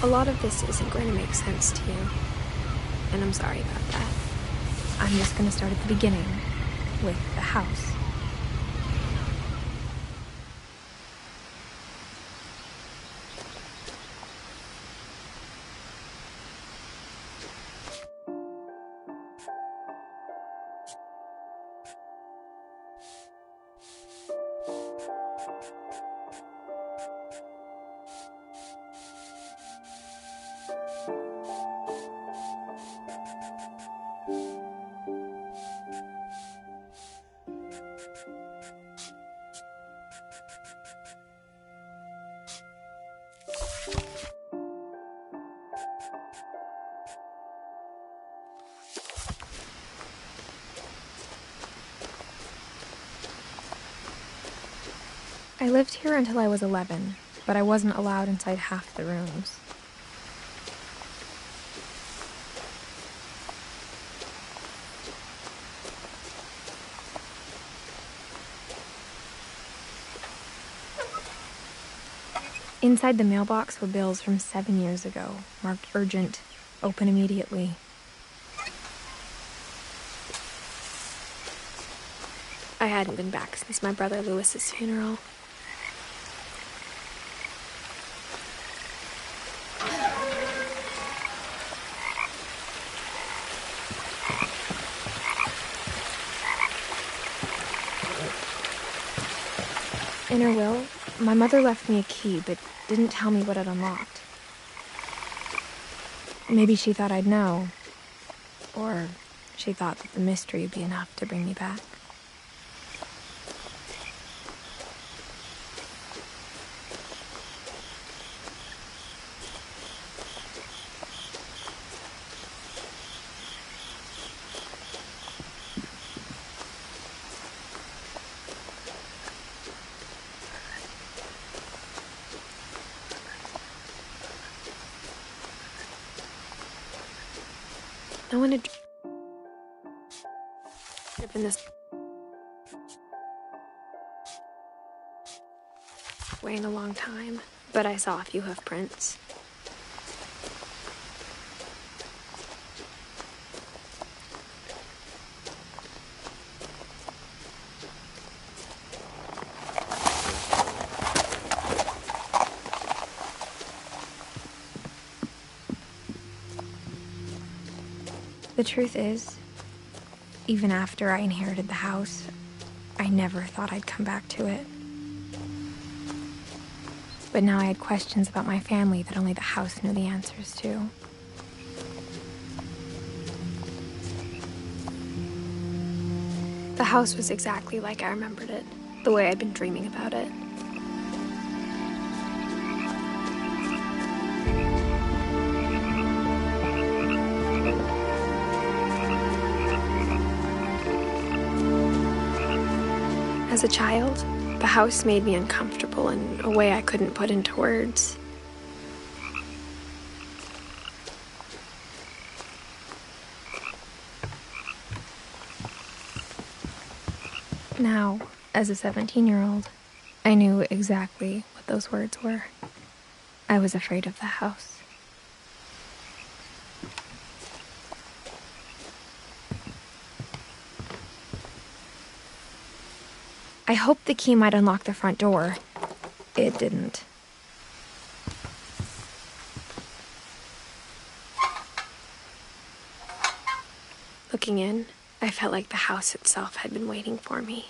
lot of this isn't going to make sense to you, and I'm sorry about that. I'm just going to start at the beginning, with the house. I lived here until I was 11, but I wasn't allowed inside half the rooms. Inside the mailbox were bills from 7 years ago, marked urgent, open immediately. I hadn't been back since my brother Lewis's funeral. In her will, my mother left me a key, but didn't tell me what it unlocked. Maybe she thought I'd know. Or she thought that the mystery would be enough to bring me back. No one had driven this way in a long time, but I saw a few hoof prints. The truth is, even after I inherited the house, I never thought I'd come back to it. But now I had questions about my family that only the house knew the answers to. The house was exactly like I remembered it, the way I'd been dreaming about it. As a child, the house made me uncomfortable in a way I couldn't put into words. Now, as a 17-year-old, I knew exactly what those words were. I was afraid of the house. I hoped the key might unlock the front door. It didn't. Looking in, I felt like the house itself had been waiting for me.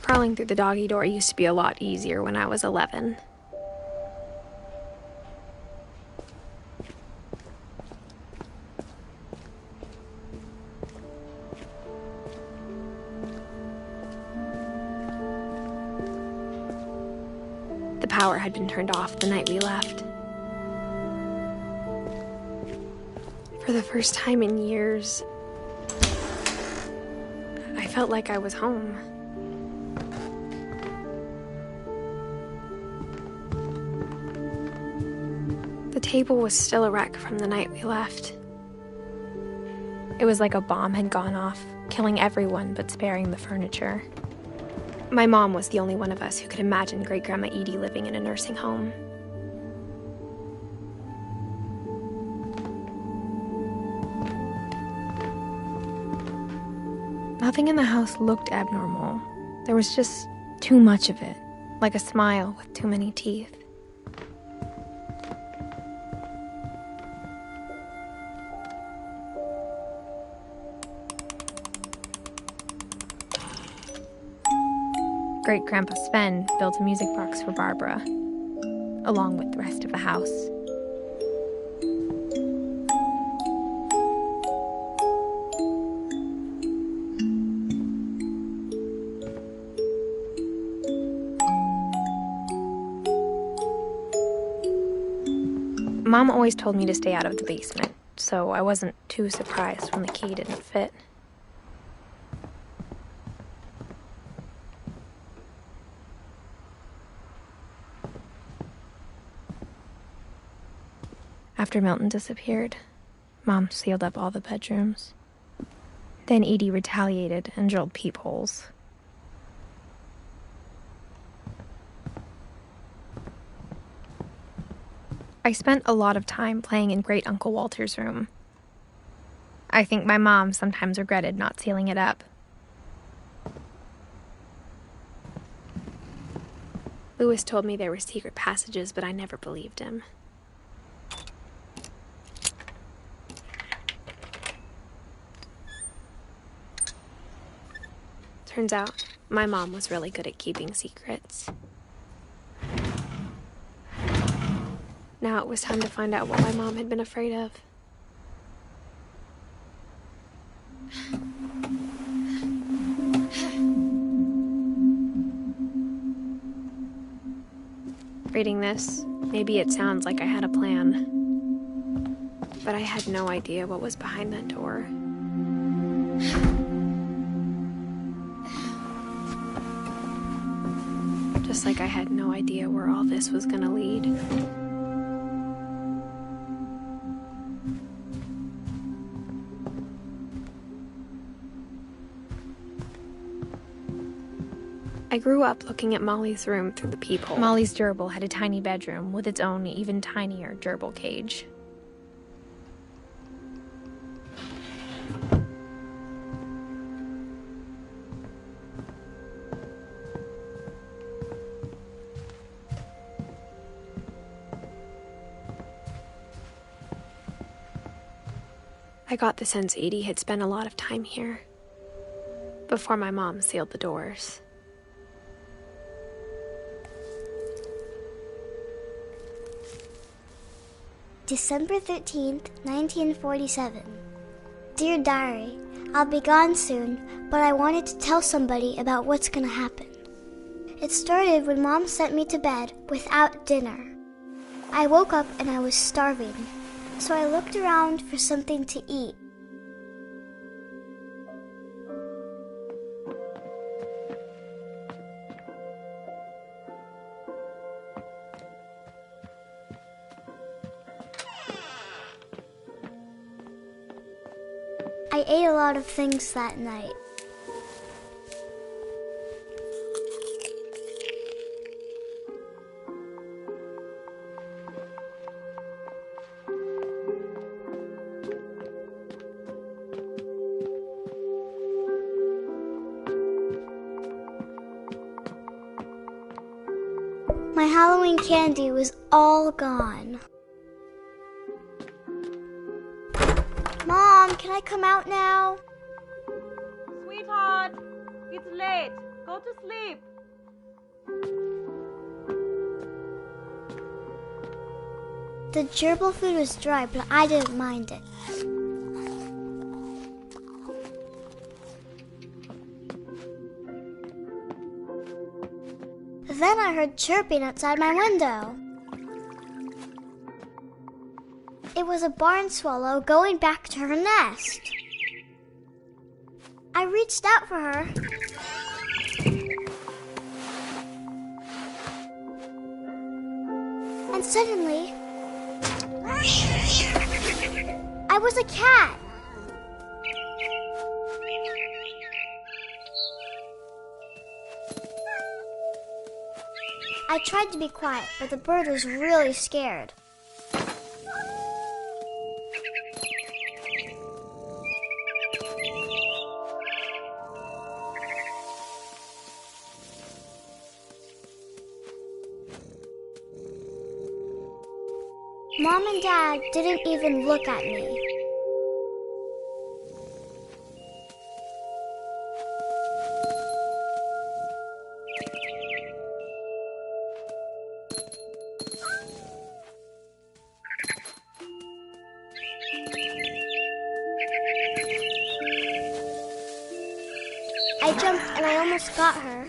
Crawling through the doggy door used to be a lot easier when I was 11. The power had been turned off the night we left. For the first time in years, I felt like I was home. The table was still a wreck from the night we left. It was like a bomb had gone off, killing everyone but sparing the furniture. My mom was the only one of us who could imagine Great-Grandma Edie living in a nursing home. Nothing in the house looked abnormal. There was just too much of it, like a smile with too many teeth. Great-Grandpa Sven built a music box for Barbara, along with the rest of the house. Mom always told me to stay out of the basement, so I wasn't too surprised when the key didn't fit. After Milton disappeared, Mom sealed up all the bedrooms. Then Edie retaliated and drilled peepholes. I spent a lot of time playing in Great Uncle Walter's room. I think my mom sometimes regretted not sealing it up. Louis told me there were secret passages, but I never believed him. Turns out, my mom was really good at keeping secrets. Now it was time to find out what my mom had been afraid of. Reading this, maybe it sounds like I had a plan. But I had no idea what was behind that door. Just like I had no idea where all this was gonna lead. I grew up looking at Molly's room through the peephole. Molly's gerbil had a tiny bedroom with its own even tinier gerbil cage. I got the sense Edie had spent a lot of time here, before my mom sealed the doors. December 13th, 1947. Dear Diary, I'll be gone soon, but I wanted to tell somebody about what's gonna happen. It started when Mom sent me to bed without dinner. I woke up and I was starving, so I looked around for something to eat. I ate a lot of things that night. My Halloween candy was all gone. Mom, can I come out now? Sweetheart, it's late. Go to sleep. The gerbil food was dry, but I didn't mind it. Then I heard chirping outside my window. It It was a barn swallow going back to her nest. I reached out for her. And suddenly, I was a cat. I tried to be quiet, but the bird was really scared. Mom and Dad didn't even look at me. I jumped and I almost got her.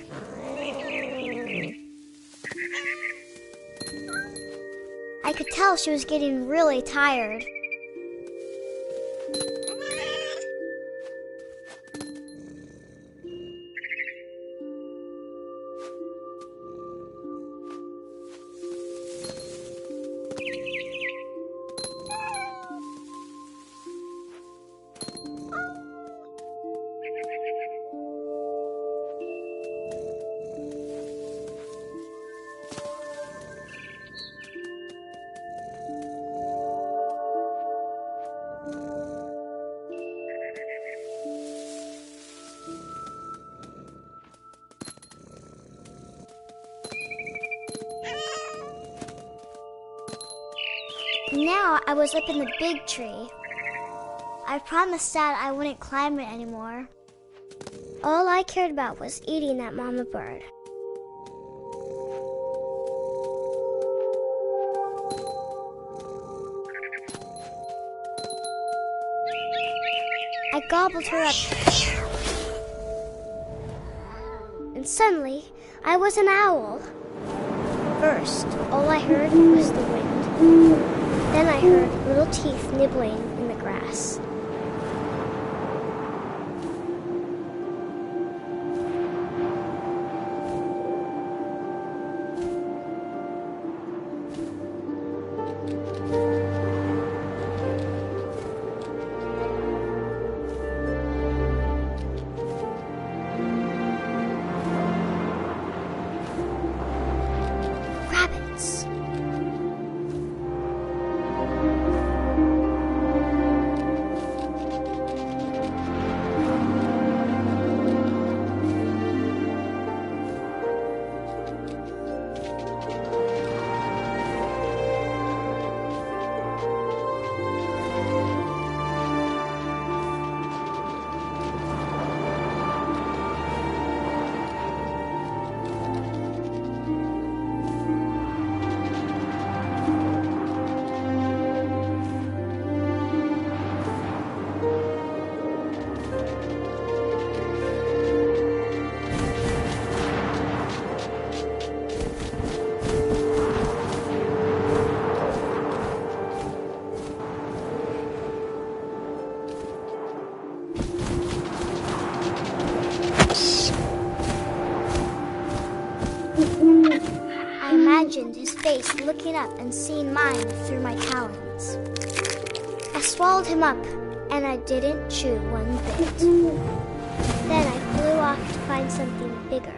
I could tell she was getting really tired. Now I was up in the big tree. I promised Dad I wouldn't climb it anymore. All I cared about was eating that mama bird. I gobbled her up. And suddenly, I was an owl. First, all I heard was the wind. Then I heard little teeth nibbling in the grass. Rabbits. I imagined his face looking up and seeing mine through my talons. I swallowed him up, and I didn't chew one bit. Then I flew off to find something bigger.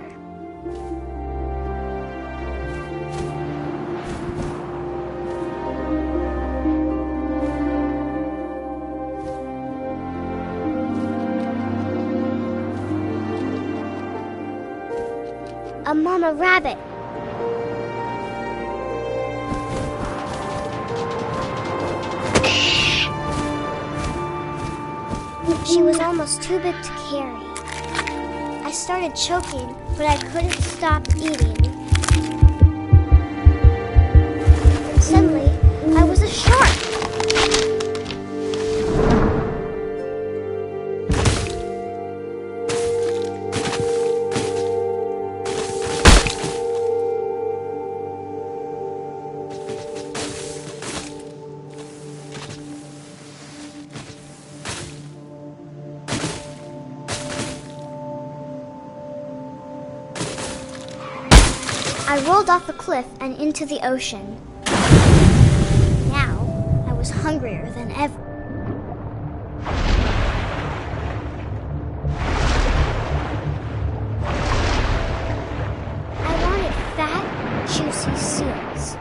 A mama rabbit. She was almost too big to carry. I started choking, but I couldn't stop eating. And suddenly, I was a shark. I rolled off the cliff and into the ocean. Now, I was hungrier than ever. I wanted fat, juicy seals.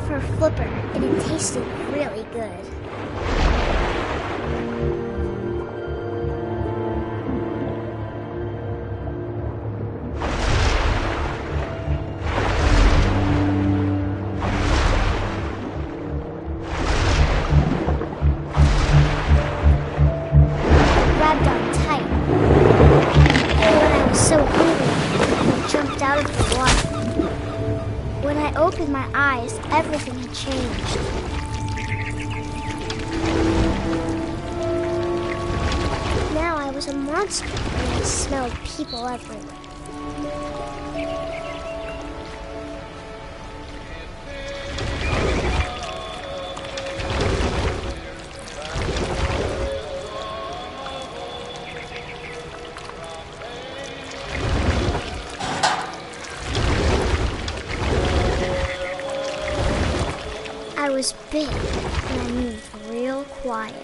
Her flipper, and it tasted really good. Grabbed on tight. And when I was so hungry, I jumped out of the water. When I opened my eyes, everything had changed. Now I was a monster, and I smelled people everywhere. I was big, and I moved real quiet.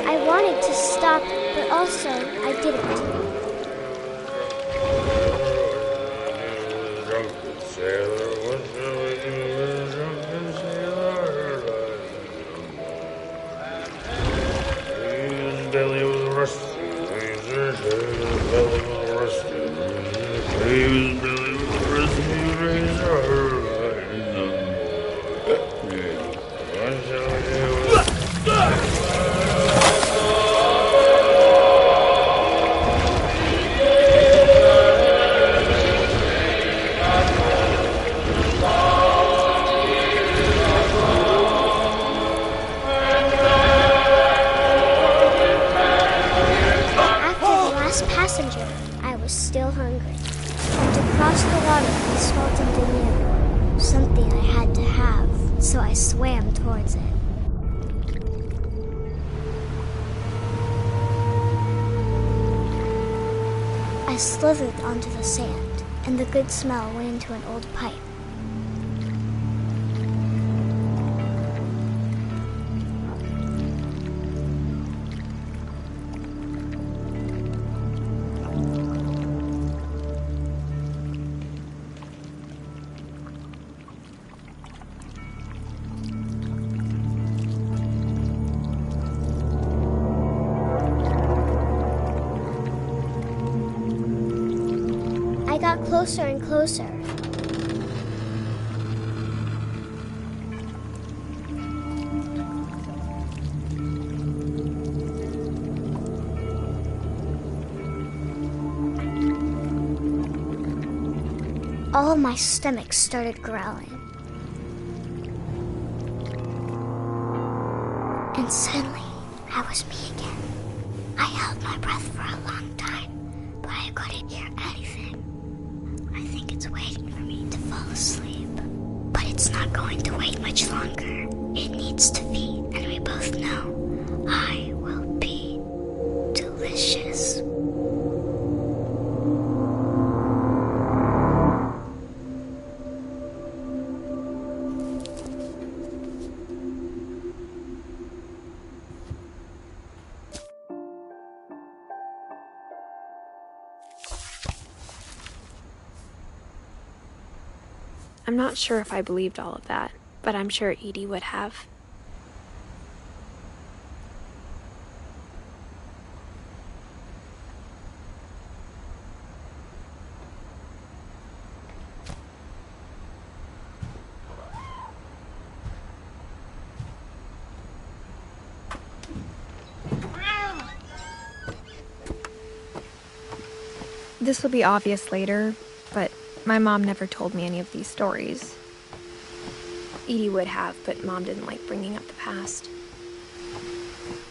I wanted to stop, but also I didn't. Passenger, I was still hungry. And to cross the water, I smelled something new. Something I had to have, so I swam towards it. I slithered onto the sand, and the good smell went into an old pipe. I got closer and closer. All of my stomach started growling. And suddenly, I was me again. I held my breath for a long time, but I couldn't hear anything. I think it's waiting for me to fall asleep. But it's not going to wait much longer. It needs to feed, and we both know I will be delicious. I'm not sure if I believed all of that, but I'm sure Edie would have. This will be obvious later, but my mom never told me any of these stories. Edie would have, but Mom didn't like bringing up the past.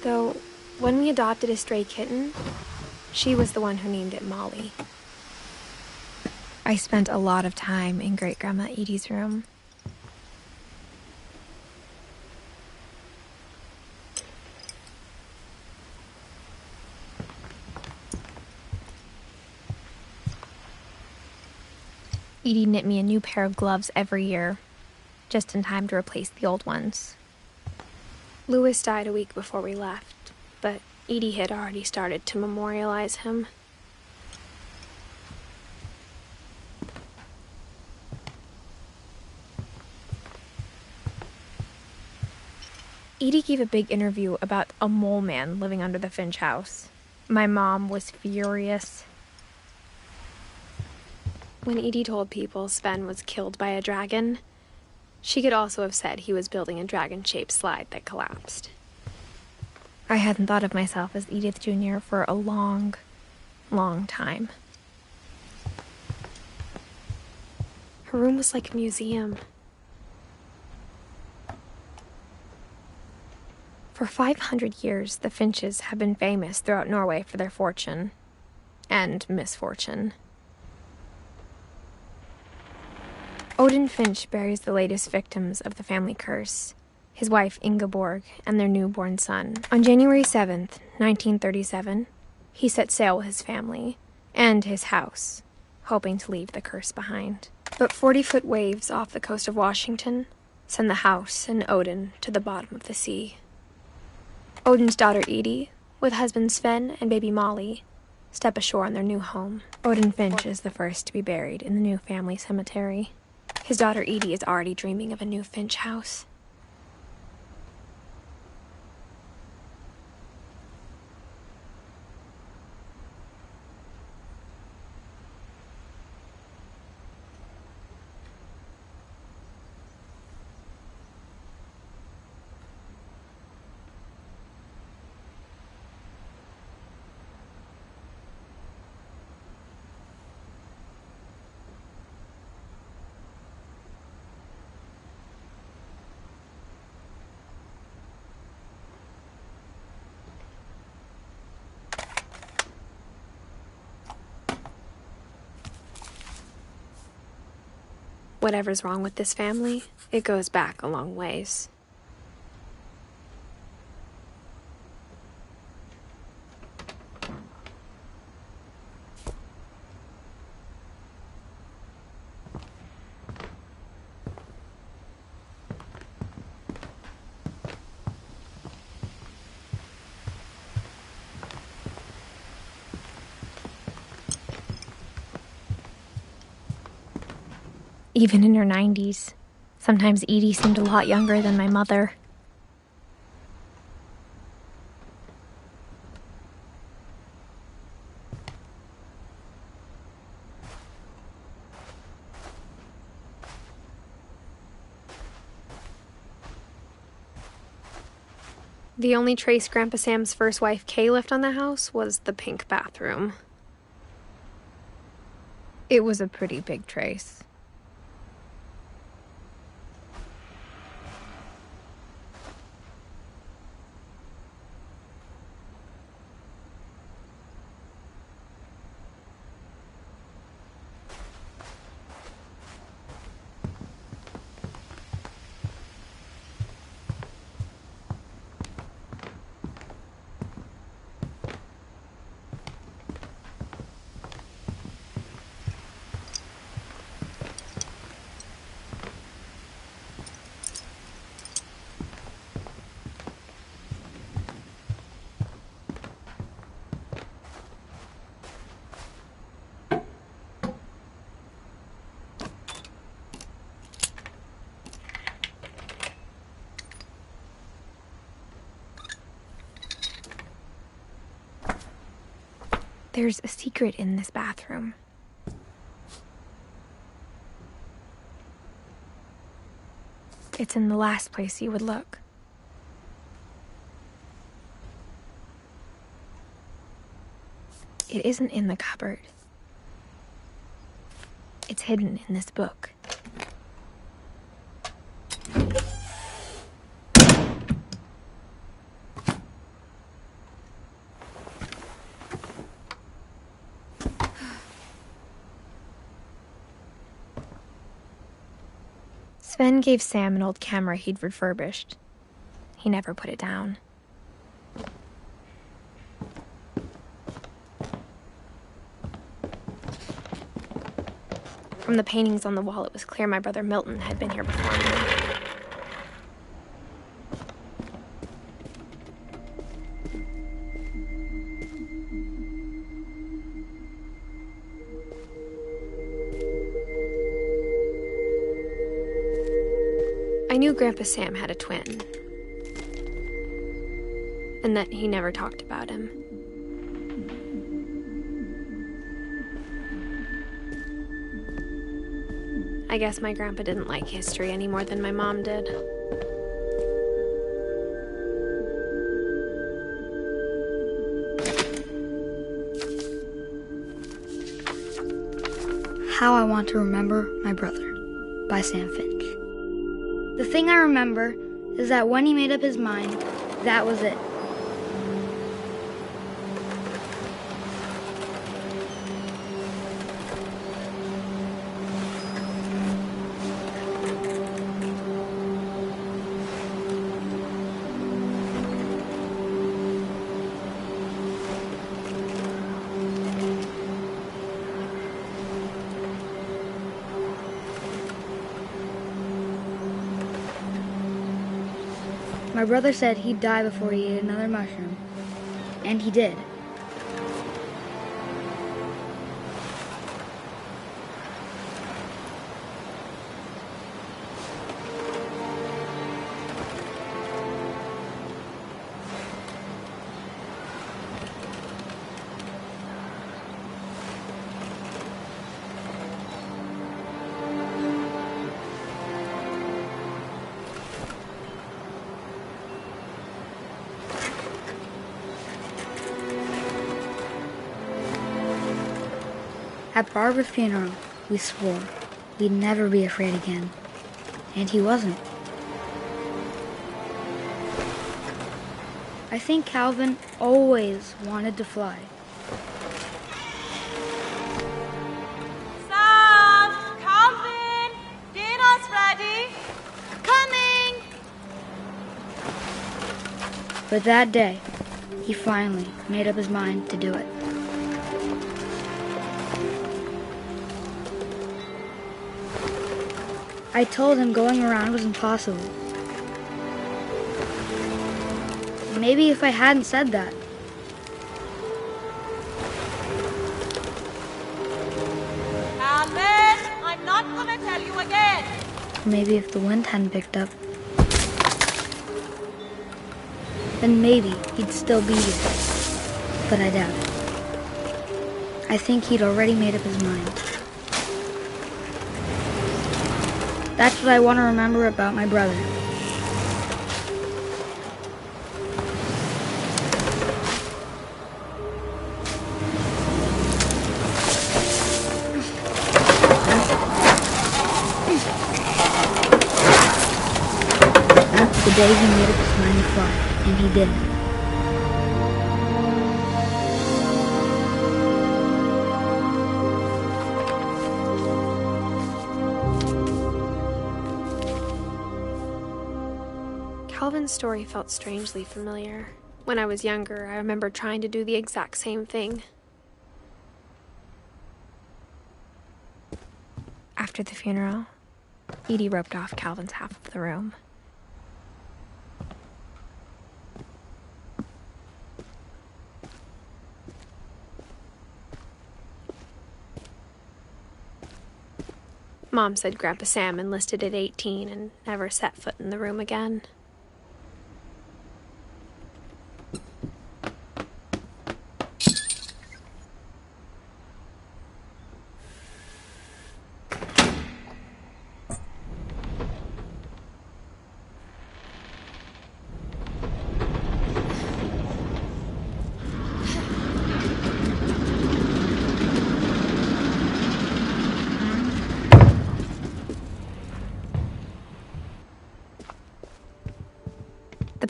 Though, when we adopted a stray kitten, she was the one who named it Molly. I spent a lot of time in Great-Grandma Edie's room. Edie knit me a new pair of gloves every year, just in time to replace the old ones. Louis died a week before we left, but Edie had already started to memorialize him. Edie gave a big interview about a mole man living under the Finch house. My mom was furious. When Edie told people Sven was killed by a dragon, she could also have said he was building a dragon-shaped slide that collapsed. I hadn't thought of myself as Edith Jr. for a long, long time. Her room was like a museum. For 500 years, the Finches have been famous throughout Norway for their fortune and misfortune. Odin Finch buries the latest victims of the family curse, his wife Ingeborg and their newborn son. On January 7th, 1937, he set sail with his family and his house, hoping to leave the curse behind. But 40-foot waves off the coast of Washington send the house and Odin to the bottom of the sea. Odin's daughter Edie, with husband Sven and baby Molly, step ashore on their new home. Odin Finch is the first to be buried in the new family cemetery. His daughter Edie is already dreaming of a new Finch house. Whatever's wrong with this family, it goes back a long ways. Even in her 90s, sometimes Edie seemed a lot younger than my mother. The only trace Grandpa Sam's first wife Kay left on the house was the pink bathroom. It was a pretty big trace. There's a secret in this bathroom. It's in the last place you would look. It isn't in the cupboard. It's hidden in this book. Sven gave Sam an old camera he'd refurbished. He never put it down. From the paintings on the wall, it was clear my brother Milton had been here before me. I knew Grandpa Sam had a twin, and that he never talked about him. I guess my grandpa didn't like history any more than my mom did. How I Want to Remember My Brother by Sam Finch. The thing I remember is that when he made up his mind, that was it. My brother said he'd die before he ate another mushroom, and he did. At Barbara's funeral, we swore we'd never be afraid again, and he wasn't. I think Calvin always wanted to fly. Sam! Calvin! Dinner's ready! Coming! But that day, he finally made up his mind to do it. I told him going around was impossible. Maybe if I hadn't said that. Calvin, I'm not gonna tell you again. Maybe if the wind hadn't picked up, then maybe he'd still be here. But I doubt it. I think he'd already made up his mind. That's what I want to remember about my brother. The day he made up his mind to fly, and he didn't. Calvin's story felt strangely familiar. When I was younger, I remember trying to do the exact same thing. After the funeral, Edie roped off Calvin's half of the room. Mom said Grandpa Sam enlisted at 18 and never set foot in the room again.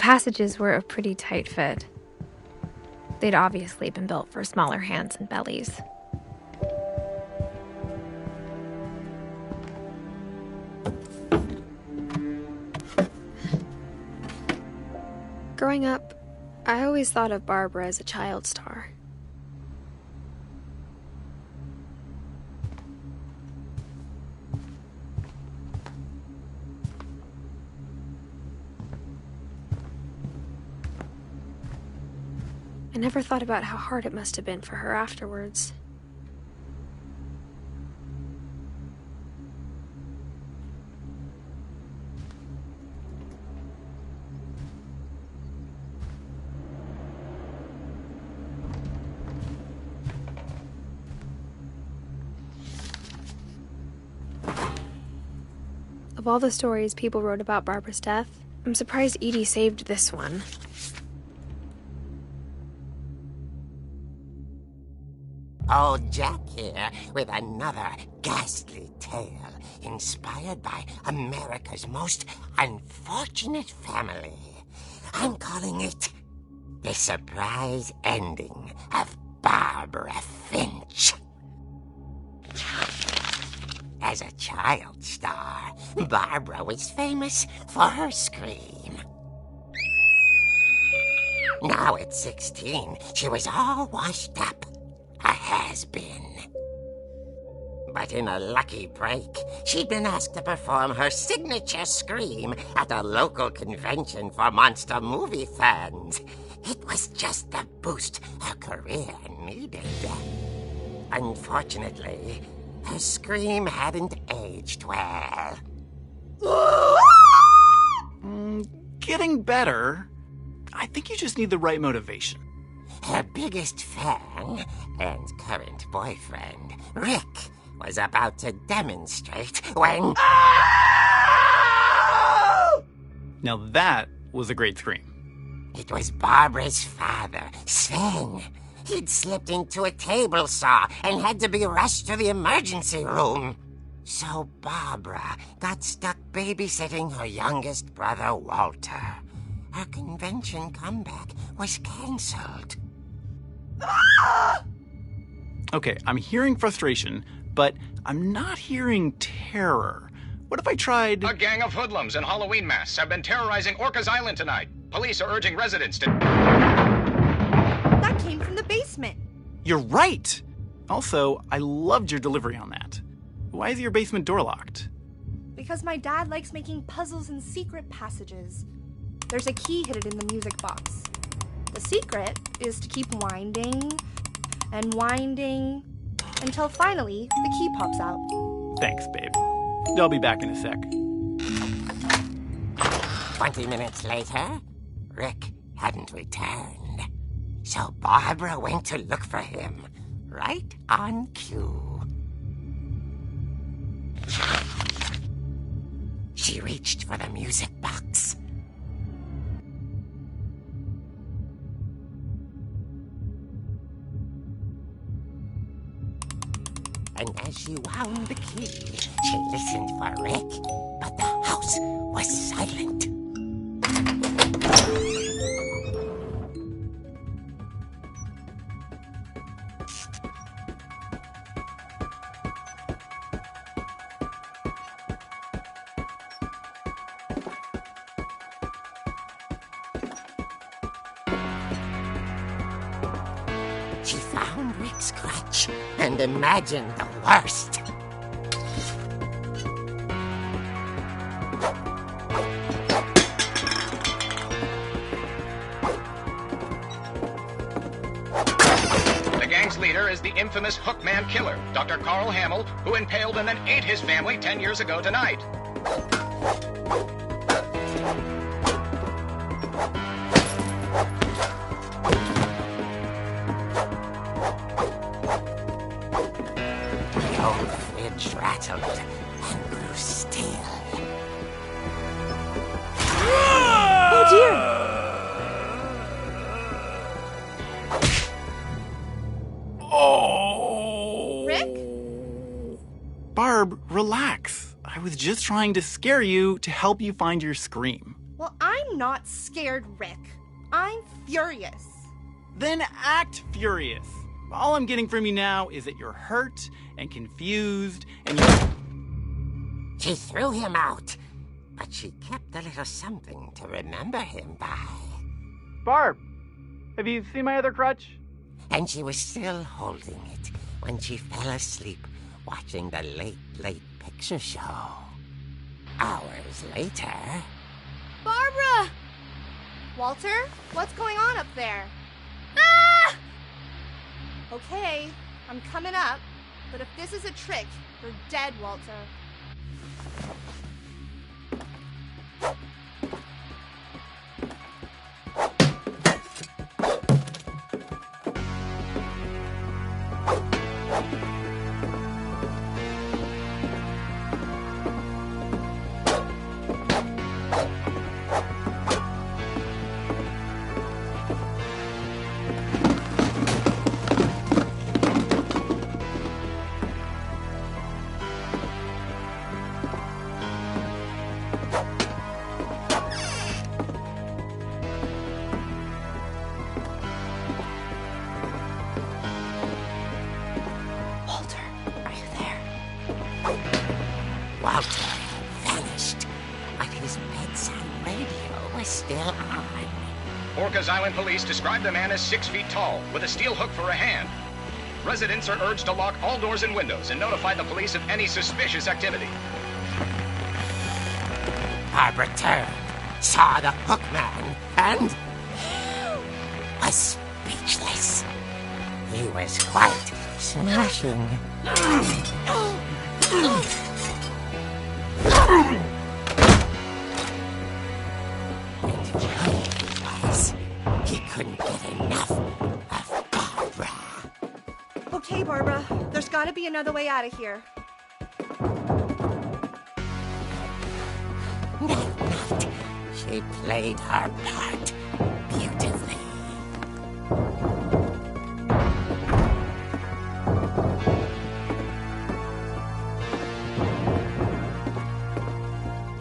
passages were a pretty tight fit. They'd obviously been built for smaller hands and bellies. Growing up, I always thought of Barbara as a child star. I never thought about how hard it must have been for her afterwards. Of all the stories people wrote about Barbara's death, I'm surprised Edie saved this one. Old Jack here with another ghastly tale inspired by America's most unfortunate family. I'm calling it The Surprise Ending of Barbara Finch. As a child star, Barbara was famous for her scream. Now at 16, she was all washed up. A has-been. But in a lucky break, she'd been asked to perform her signature scream at a local convention for monster movie fans. It was just the boost her career needed. Unfortunately, her scream hadn't aged well. Getting better. I think you just need the right motivation. Her biggest fan and current boyfriend, Rick, was about to demonstrate when... Now that was a great scream. It was Barbara's father, Sven. He'd slipped into a table saw and had to be rushed to the emergency room. So Barbara got stuck babysitting her youngest brother, Walter. Her convention comeback was cancelled. Okay, I'm hearing frustration, but I'm not hearing terror. What if I tried... A gang of hoodlums in Halloween masks have been terrorizing Orcas Island tonight. Police are urging residents to... That came from the basement. You're right! Also, I loved your delivery on that. Why is your basement door locked? Because my dad likes making puzzles and secret passages. There's a key hidden in the music box. The secret is to keep winding and winding until finally the key pops out. Thanks, babe. I'll be back in a sec. 20 minutes later, Rick hadn't returned. So Barbara went to look for him, right on cue. She reached for the music box. And as she wound the key, she listened for Rick, but the house was silent. She found Rick's crutch and imagined the worst. The gang's leader is the infamous Hookman killer, Dr. Carl Hamill, who impaled and then ate his family 10 years ago tonight. The old fridge rattled and grew still. Oh dear! Oh! Rick? Barb, relax. I was just trying to scare you to help you find your scream. Well, I'm not scared, Rick. I'm furious. Then act furious. All I'm getting from you now is that you're hurt and confused and you're... She threw him out, but she kept a little something to remember him by. Barb, have you seen my other crutch? And she was still holding it when she fell asleep watching the late picture show. Hours later... Barbara! Walter, what's going on up there? Ah! Okay, I'm coming up, but if this is a trick, you're dead, Walter. Walter vanished, but his bedside radio was still on. Orcas Island police describe the man as 6 feet tall, with a steel hook for a hand. Residents are urged to lock all doors and windows and notify the police of any suspicious activity. Barbara turned, saw the hook man, and was speechless. He was quite smashing. He couldn't get enough of Barbara. Okay, Barbara, there's gotta be another way out of here. That night, she played her part beautifully.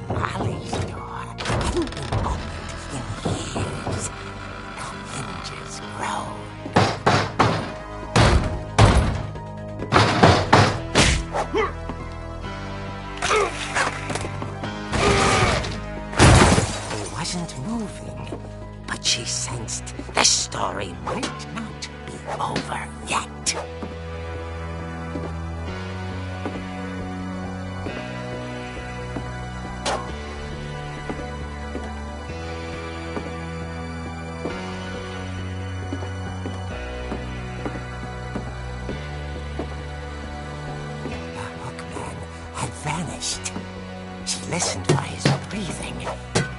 Molly's door hadn't been opened in years. The hinges groaned. He wasn't moving, but she sensed the story might not be over yet. Vanished. She listened for his breathing,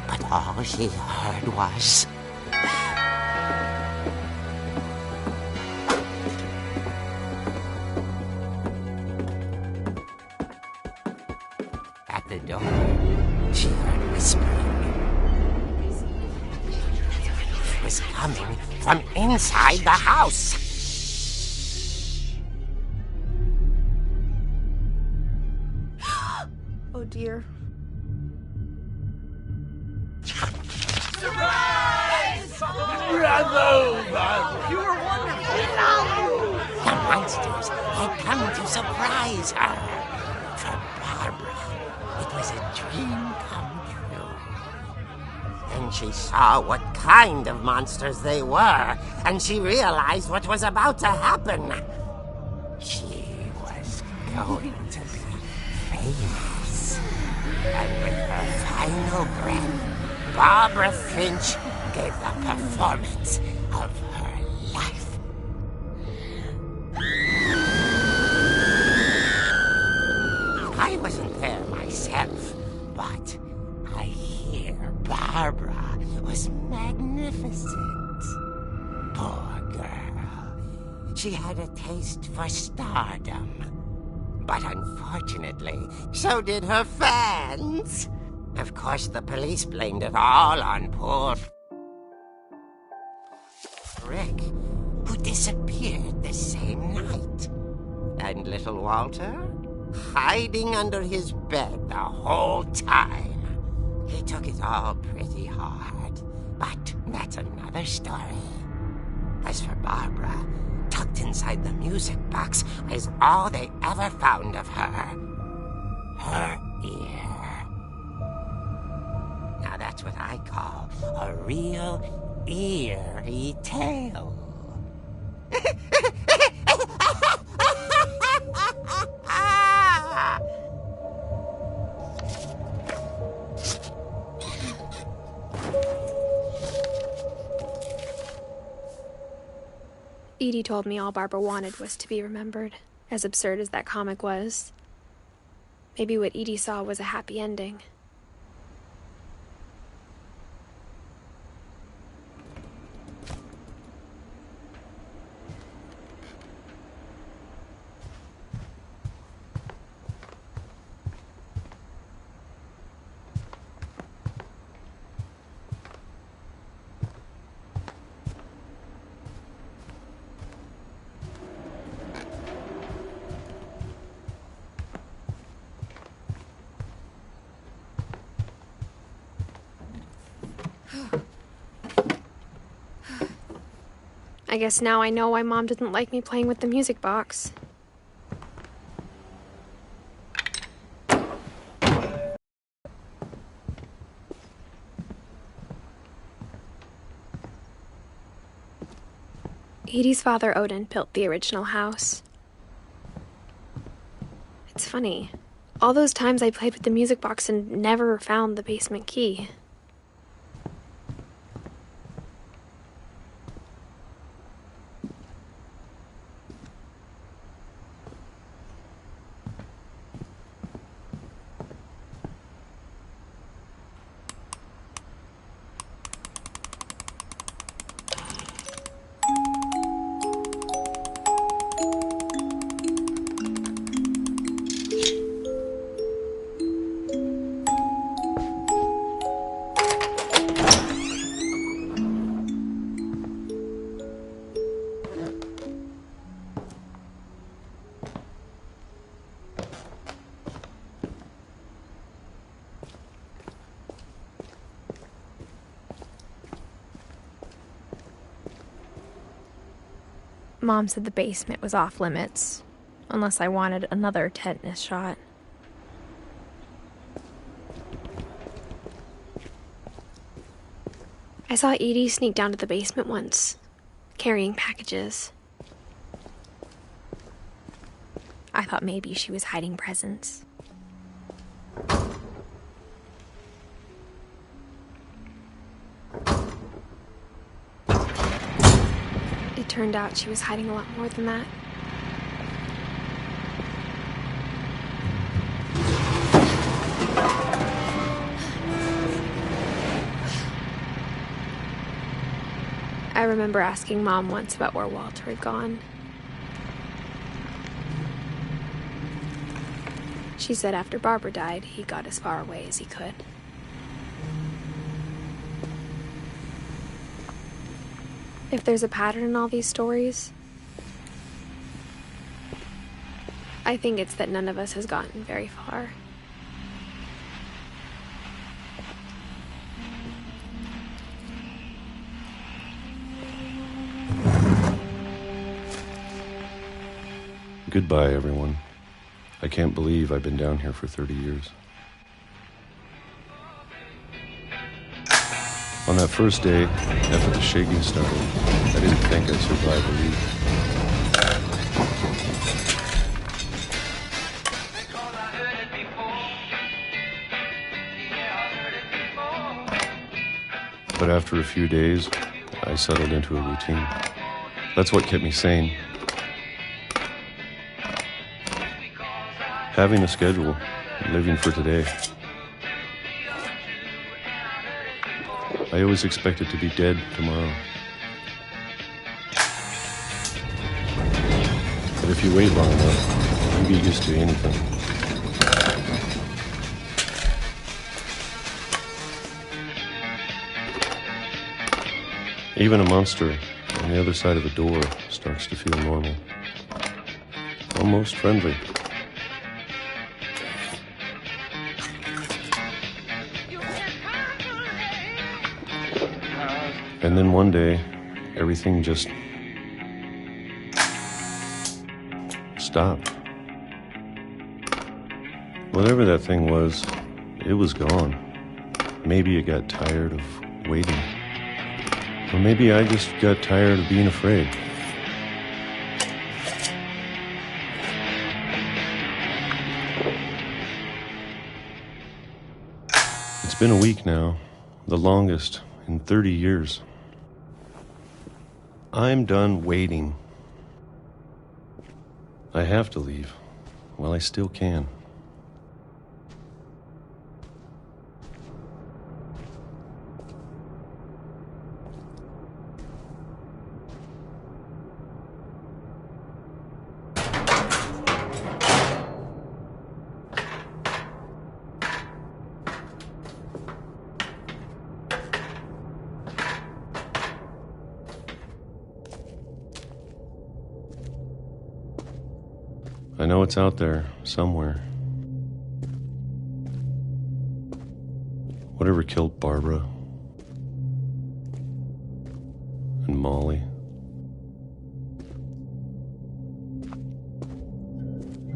but all she heard was... At the door, she heard whispering. It was coming from inside the house. Oh dear. Surprise! Bravo, Barbara! You were wonderful. The monsters had come to surprise her. For Barbara, it was a dream come true. Then she saw what kind of monsters they were, and she realized what was about to happen. She was going to be famous. And with her final breath, Barbara Finch gave the performance of her life. I wasn't there myself, but I hear Barbara was magnificent. Poor girl. She had a taste for stardom. But unfortunately, so did her fans. Of course, the police blamed it all on poor Rick, who disappeared the same night. And little Walter, hiding under his bed the whole time. He took it all pretty hard. But that's another story. As for Barbara, tucked inside the music box is all they ever found of her. Her ear. Now that's what I call a real eerie tale. Edie told me all Barbara wanted was to be remembered, as absurd as that comic was. Maybe what Edie saw was a happy ending. I guess now I know why Mom didn't like me playing with the music box. Edie's father, Odin, built the original house. It's funny. All those times I played with the music box and never found the basement key. Mom said the basement was off limits, unless I wanted another tetanus shot. I saw Edie sneak down to the basement once, carrying packages. I thought maybe she was hiding presents. It turned out she was hiding a lot more than that. I remember asking Mom once about where Walter had gone. She said after Barbara died, he got as far away as he could. If there's a pattern in all these stories, I think it's that none of us has gotten very far. Goodbye, everyone. I can't believe I've been down here for 30 years. On that first day, after the shaking started, I didn't think I'd survive a week. But after a few days, I settled into a routine. That's what kept me sane. Having a schedule, living for today. I always expected to be dead tomorrow. But if you wait long enough, you get used to anything. Even a monster on the other side of a door starts to feel normal. Almost friendly. And then one day, everything just stopped. Whatever that thing was, it was gone. Maybe it got tired of waiting. Or maybe I just got tired of being afraid. It's been a week now, the longest in 30 years. I'm done waiting. I have to leave while I still can. I know it's out there, somewhere. Whatever killed Barbara and Molly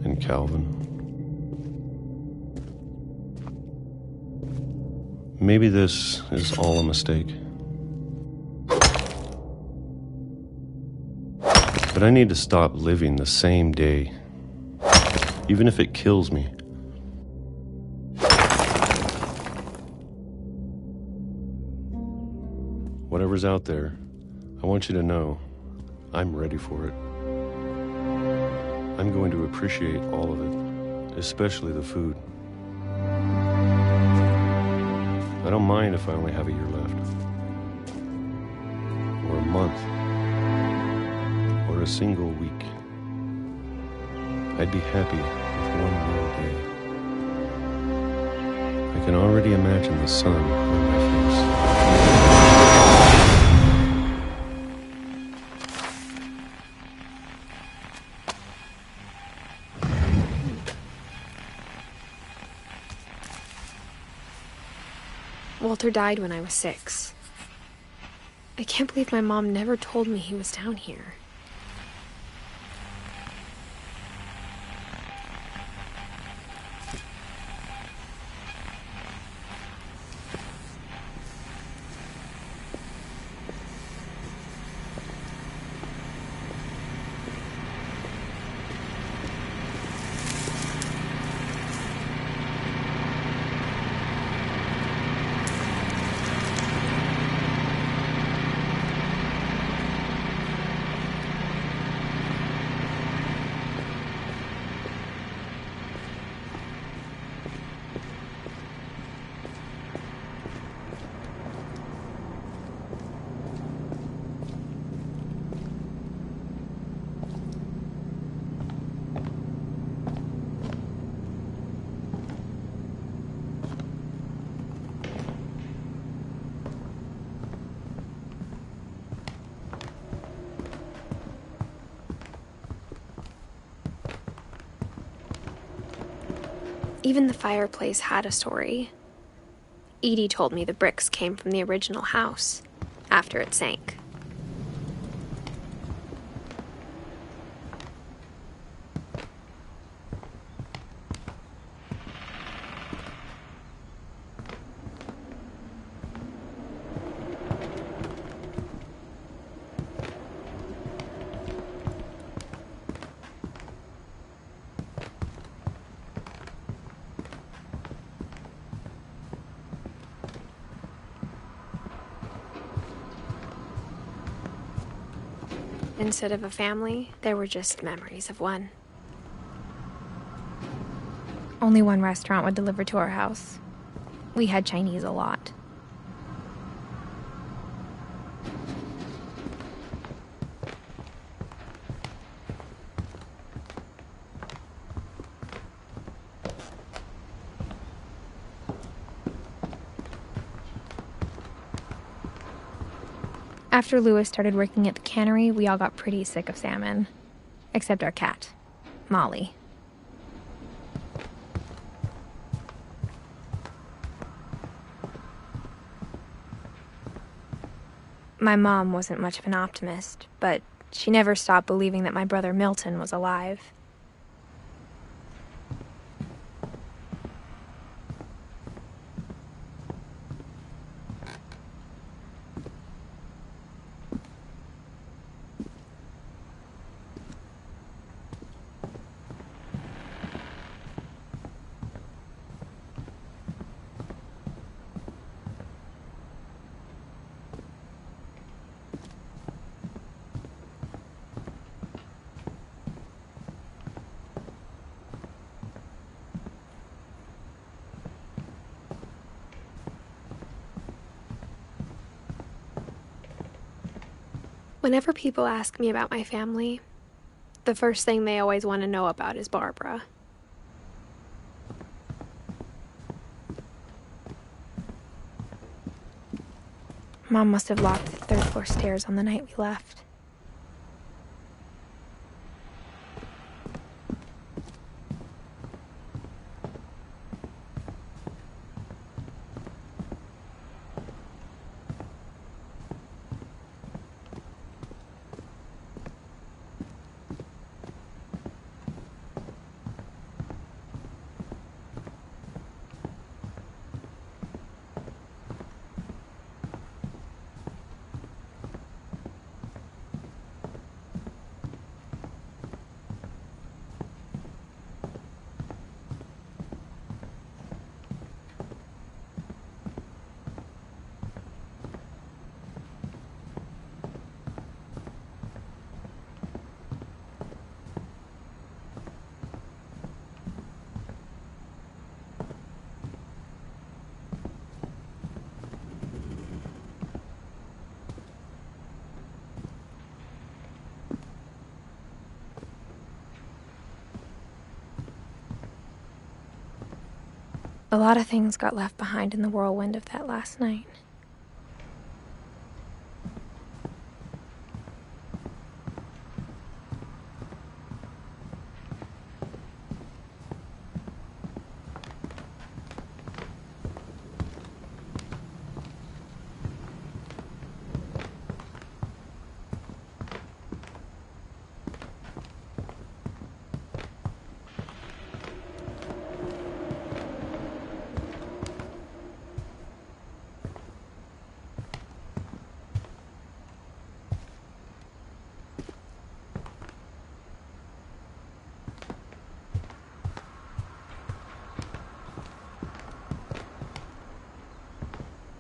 and Calvin. Maybe this is all a mistake. But I need to stop living the same day. Even if it kills me. Whatever's out there, I want you to know I'm ready for it. I'm going to appreciate all of it, especially the food. I don't mind if I only have a year left. Or a month. Or a single week. I'd be happy with one more day. I can already imagine the sun on my face. Walter died when I was 6. I can't believe my mom never told me he was down here. Even the fireplace had a story. Edie told me the bricks came from the original house, after it sank. Instead of a family, there were just memories of one. Only one restaurant would deliver to our house. We had Chinese a lot. After Louis started working at the cannery, we all got pretty sick of salmon. Except our cat, Molly. My mom wasn't much of an optimist, but she never stopped believing that my brother Milton was alive. Whenever people ask me about my family, the first thing they always want to know about is Barbara. Mom must have locked the third floor stairs on the night we left. A lot of things got left behind in the whirlwind of that last night.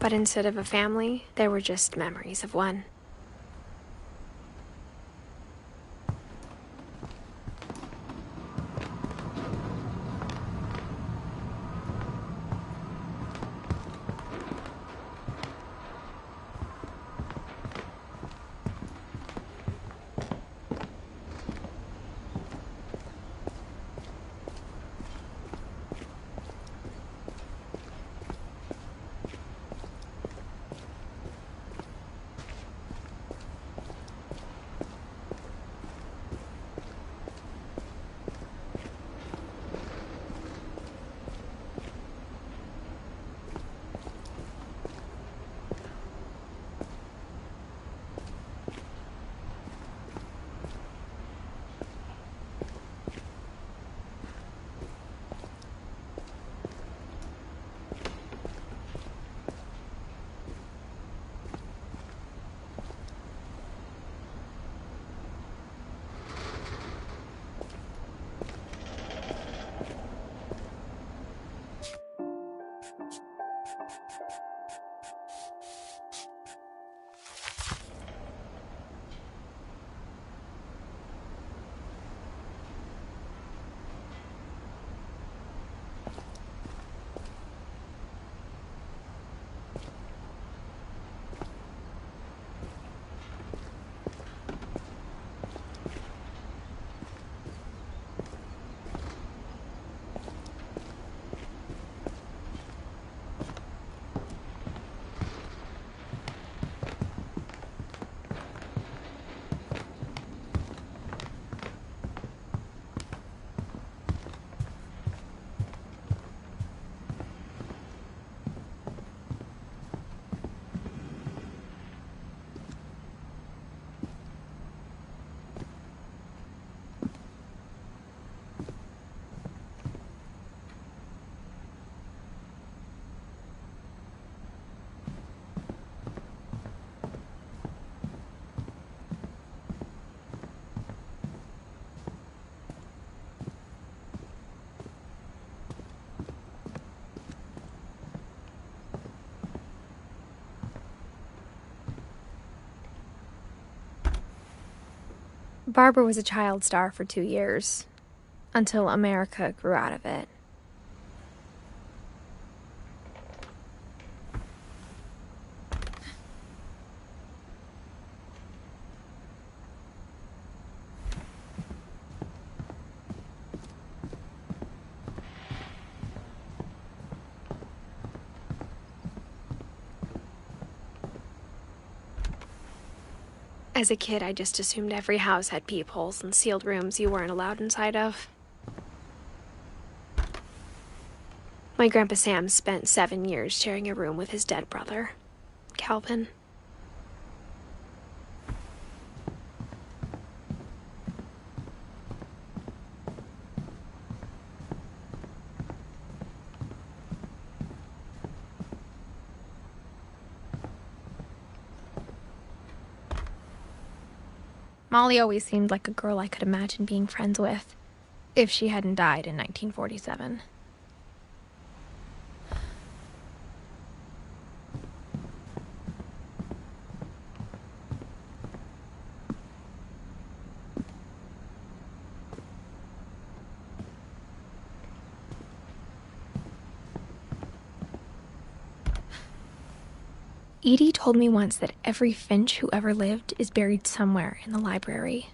But instead of a family, there were just memories of one. Barbara was a child star for 2 years, until America grew out of it. As a kid, I just assumed every house had peepholes and sealed rooms you weren't allowed inside of. My Grandpa Sam spent 7 years sharing a room with his dead brother, Calvin. Molly always seemed like a girl I could imagine being friends with, if she hadn't died in 1947. Edie told me once that every Finch who ever lived is buried somewhere in the library.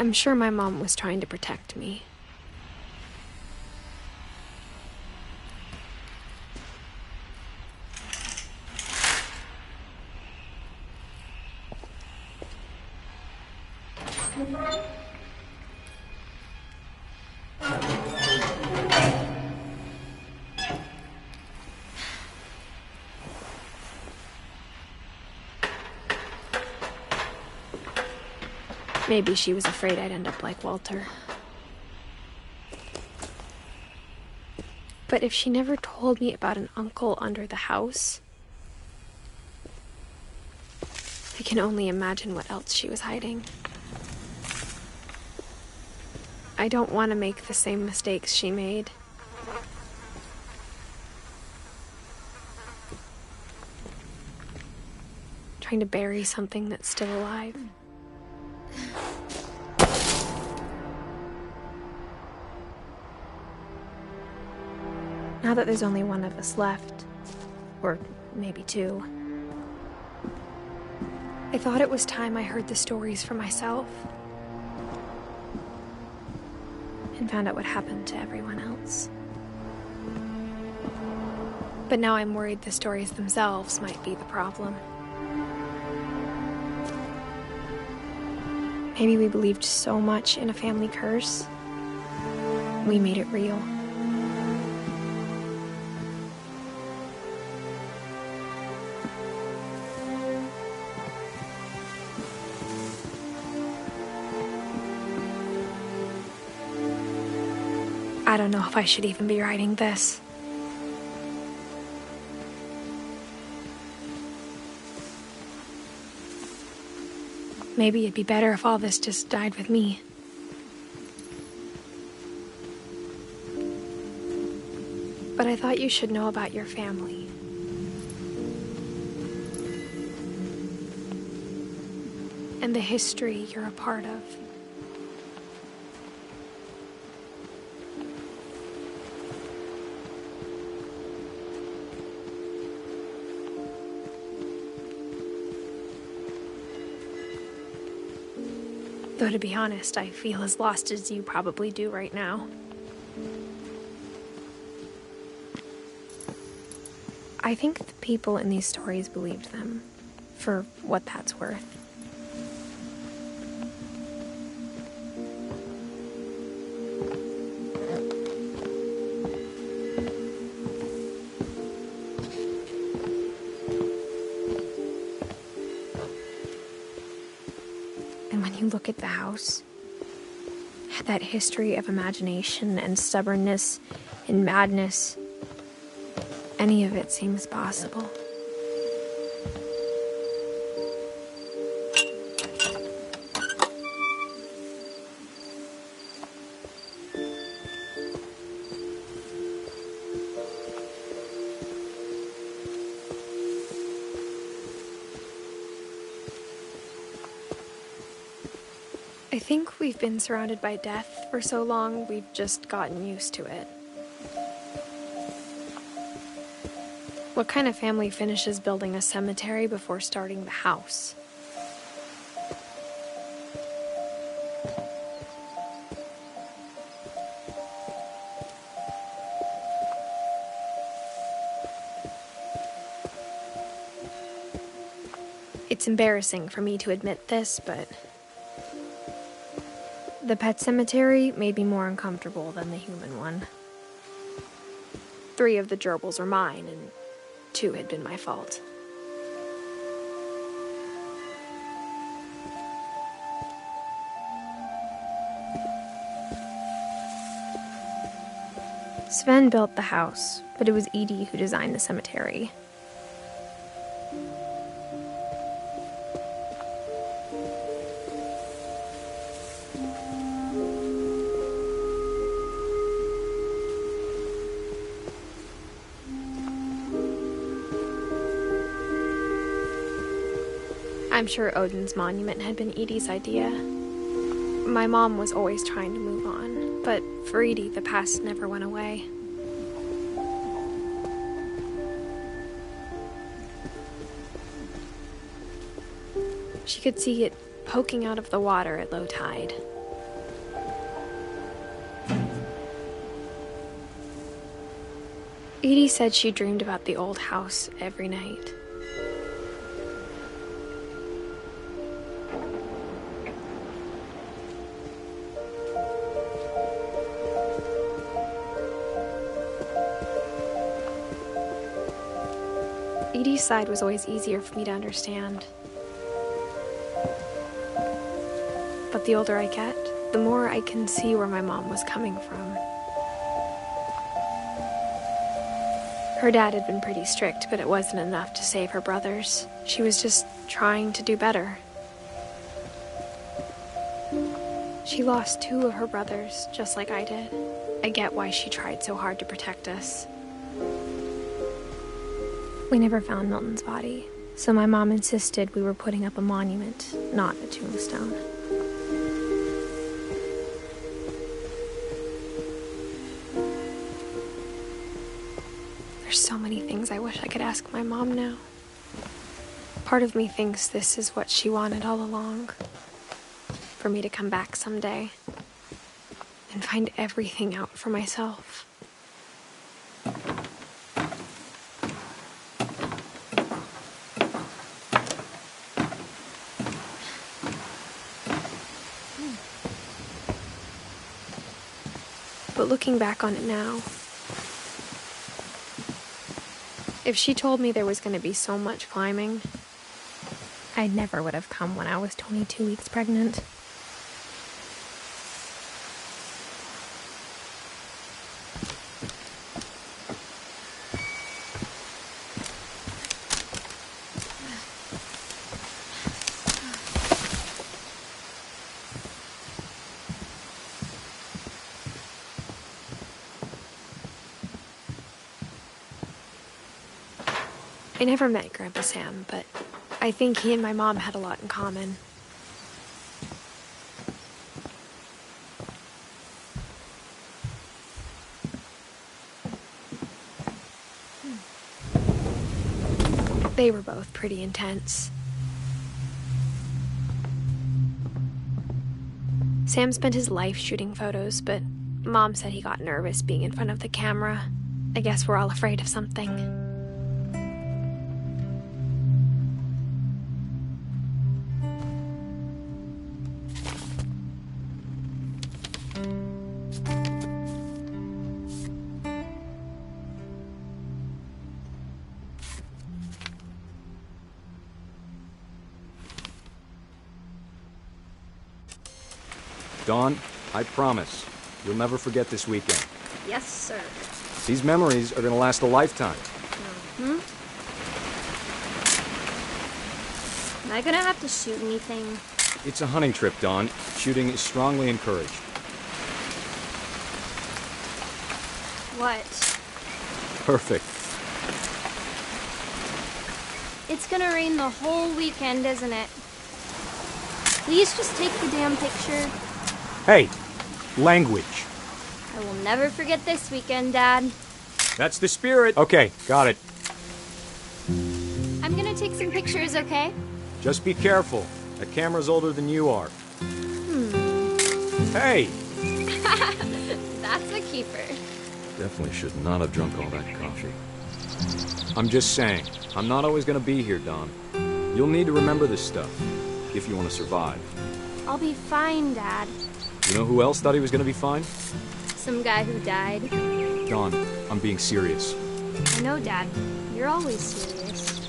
I'm sure my mom was trying to protect me. Maybe she was afraid I'd end up like Walter. But if she never told me about an uncle under the house, I can only imagine what else she was hiding. I don't want to make the same mistakes she made. Trying to bury something that's still alive. Now that there's only one of us left, or maybe two, I thought it was time I heard the stories for myself and found out what happened to everyone else. But now I'm worried the stories themselves might be the problem. Maybe we believed so much in a family curse, we made it real. I don't know if I should even be writing this. Maybe it'd be better if all this just died with me. But I thought you should know about your family. And the history you're a part of. Though to be honest, I feel as lost as you probably do right now. I think the people in these stories believed them, for what that's worth. And when you look at the house, that history of imagination and stubbornness and madness, any of it seems possible. I think we've been surrounded by death for so long, we've just gotten used to it. What kind of family finishes building a cemetery before starting the house? It's embarrassing for me to admit this, but the pet cemetery made me more uncomfortable than the human one. 3 of the gerbils are mine, and 2 had been my fault. Sven built the house, but it was Edie who designed the cemetery. I'm sure Odin's monument had been Edie's idea. My mom was always trying to move on, but for Edie, the past never went away. She could see it poking out of the water at low tide. Edie said she dreamed about the old house every night. Edie's side was always easier for me to understand. But the older I get, the more I can see where my mom was coming from. Her dad had been pretty strict, but it wasn't enough to save her brothers. She was just trying to do better. She lost 2 of her brothers, just like I did. I get why she tried so hard to protect us. We never found Milton's body, so my mom insisted we were putting up a monument, not a tombstone. There's so many things I wish I could ask my mom now. Part of me thinks this is what she wanted all along. For me to come back someday and find everything out for myself. But looking back on it now, if she told me there was going to be so much climbing, I never would have come when I was 22 weeks pregnant. I never met Grandpa Sam, but I think he and my mom had a lot in common. They were both pretty intense. Sam spent his life shooting photos, but Mom said he got nervous being in front of the camera. I guess we're all afraid of something. Dawn, I promise, you'll never forget this weekend. Yes, sir. These memories are gonna last a lifetime. Am I gonna have to shoot anything? It's a hunting trip, Dawn. Shooting is strongly encouraged. What? Perfect. It's gonna rain the whole weekend, isn't it? Please just take the damn picture. Hey, language. I will never forget this weekend, Dad. That's the spirit. Okay, got it. I'm gonna take some pictures, okay? Just be careful. That camera's older than you are. Hey! That's a keeper. Definitely should not have drunk all that coffee. I'm just saying, I'm not always gonna be here, Dawn. You'll need to remember this stuff, if you want to survive. I'll be fine, Dad. You know who else thought he was gonna be fine? Some guy who died. Dawn, I'm being serious. I know, Dad. You're always serious.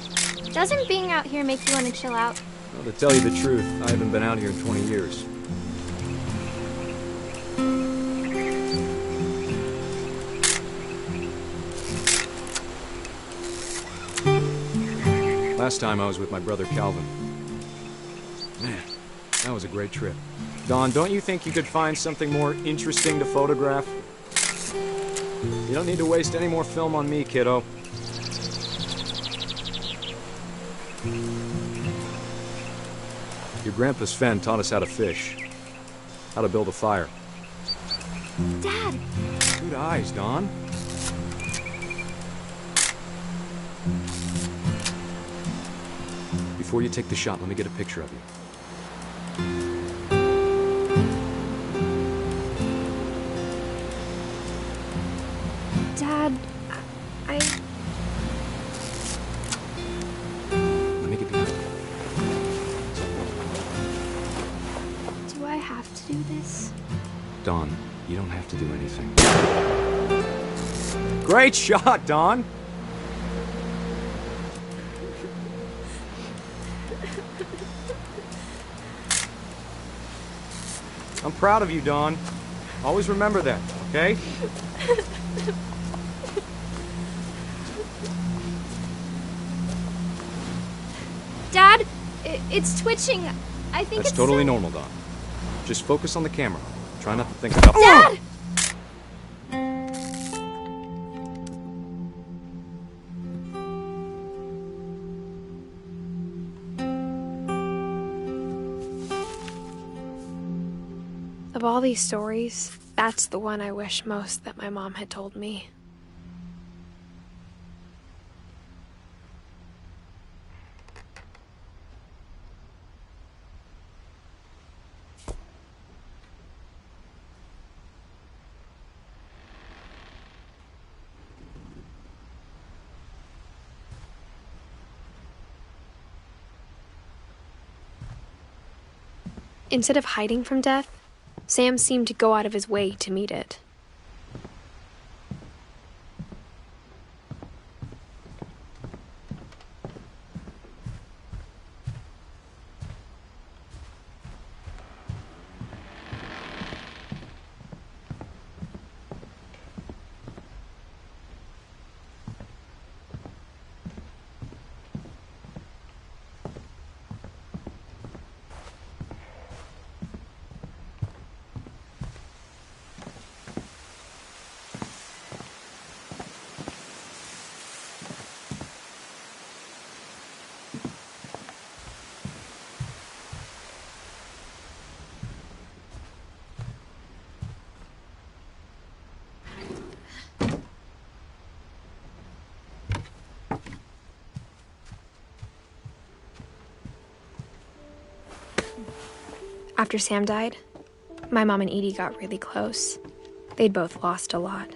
Doesn't being out here make you want to chill out? Well, to tell you the truth, I haven't been out here in 20 years. Last time I was with my brother Calvin. Man, that was a great trip. Dawn, don't you think you could find something more interesting to photograph? You don't need to waste any more film on me, kiddo. Your grandpa Sven taught us how to fish, how to build a fire. Dad! Good eyes, Dawn. Before you take the shot, let me get a picture of you. Dad, Let me get behind you. Do I have to do this? Dawn, you don't have to do anything. Great shot, Dawn! I'm proud of you, Dawn. Always remember that, okay? Dad, it's twitching. I think That's it's totally normal, Dawn. Just focus on the camera. Try not to think about— Dad! Of all these stories, that's the one I wish most that my mom had told me. Instead of hiding from death, Sam seemed to go out of his way to meet it. After Sam died, my mom and Edie got really close. They'd both lost a lot.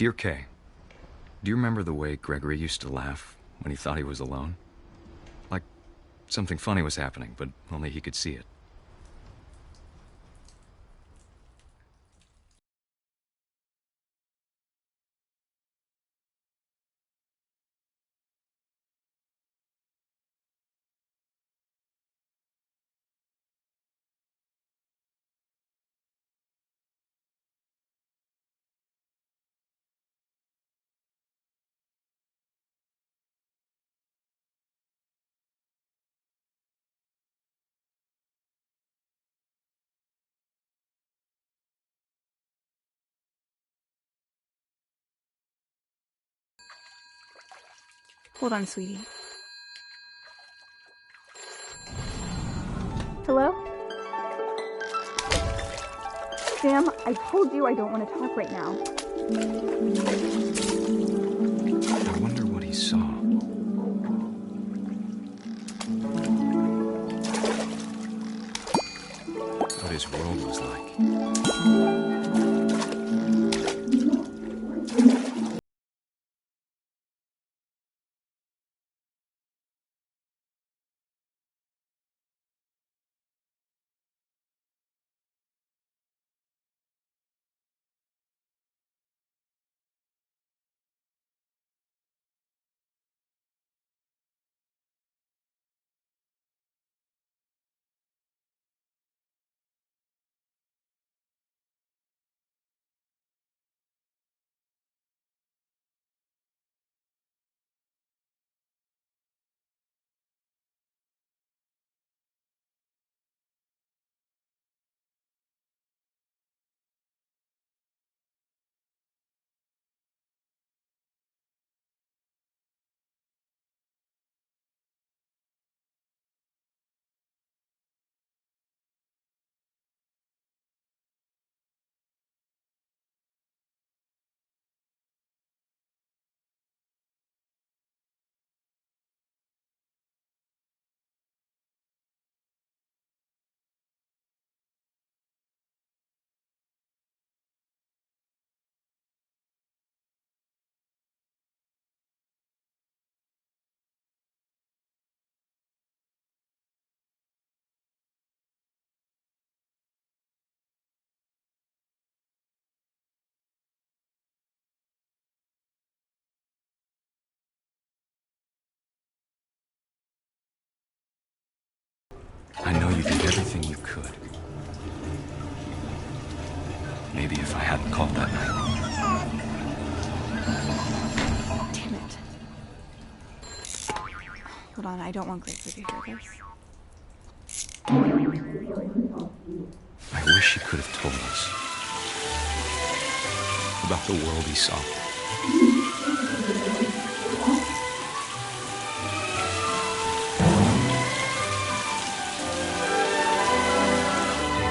Dear Kay, do you remember the way Gregory used to laugh when he thought he was alone? Like something funny was happening, but only he could see it. Hold on, sweetie. Hello? Sam, I told you I don't want to talk right now. I wonder what he saw. What his world was like. I know you did everything you could. Maybe if I hadn't called that night. Damn it. Hold on, I don't want Gregory to hear this. I wish he could have told us about the world he saw.